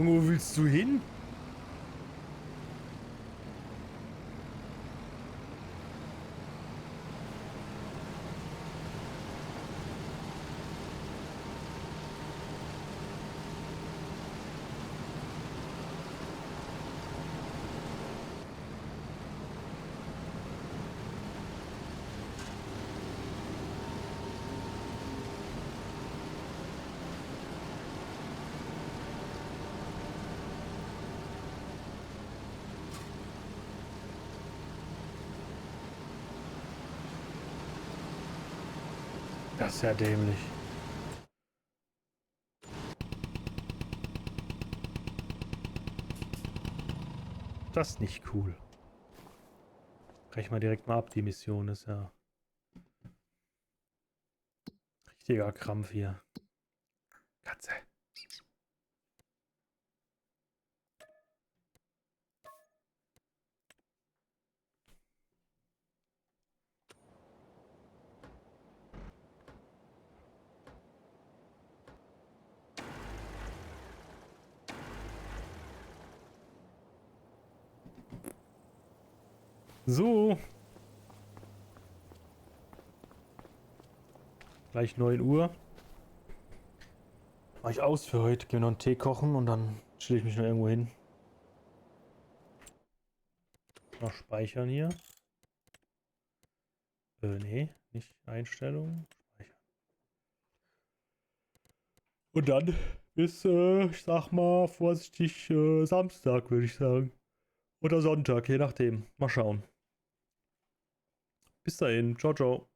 Junge, wo willst du hin? Das ist ja dämlich. Das ist nicht cool. Brech mal direkt mal ab, die Mission ist ja richtiger Krampf hier. Katze. So. Gleich 9 Uhr. Mach ich aus für heute. Geh noch einen Tee kochen und dann stelle ich mich noch irgendwo hin. Noch speichern hier. Nee, nicht Einstellungen. Speichern. Und dann bis, ich sag mal, vorsichtig Samstag, würde ich sagen. Oder Sonntag, je nachdem. Mal schauen. Bis dahin. Ciao, ciao.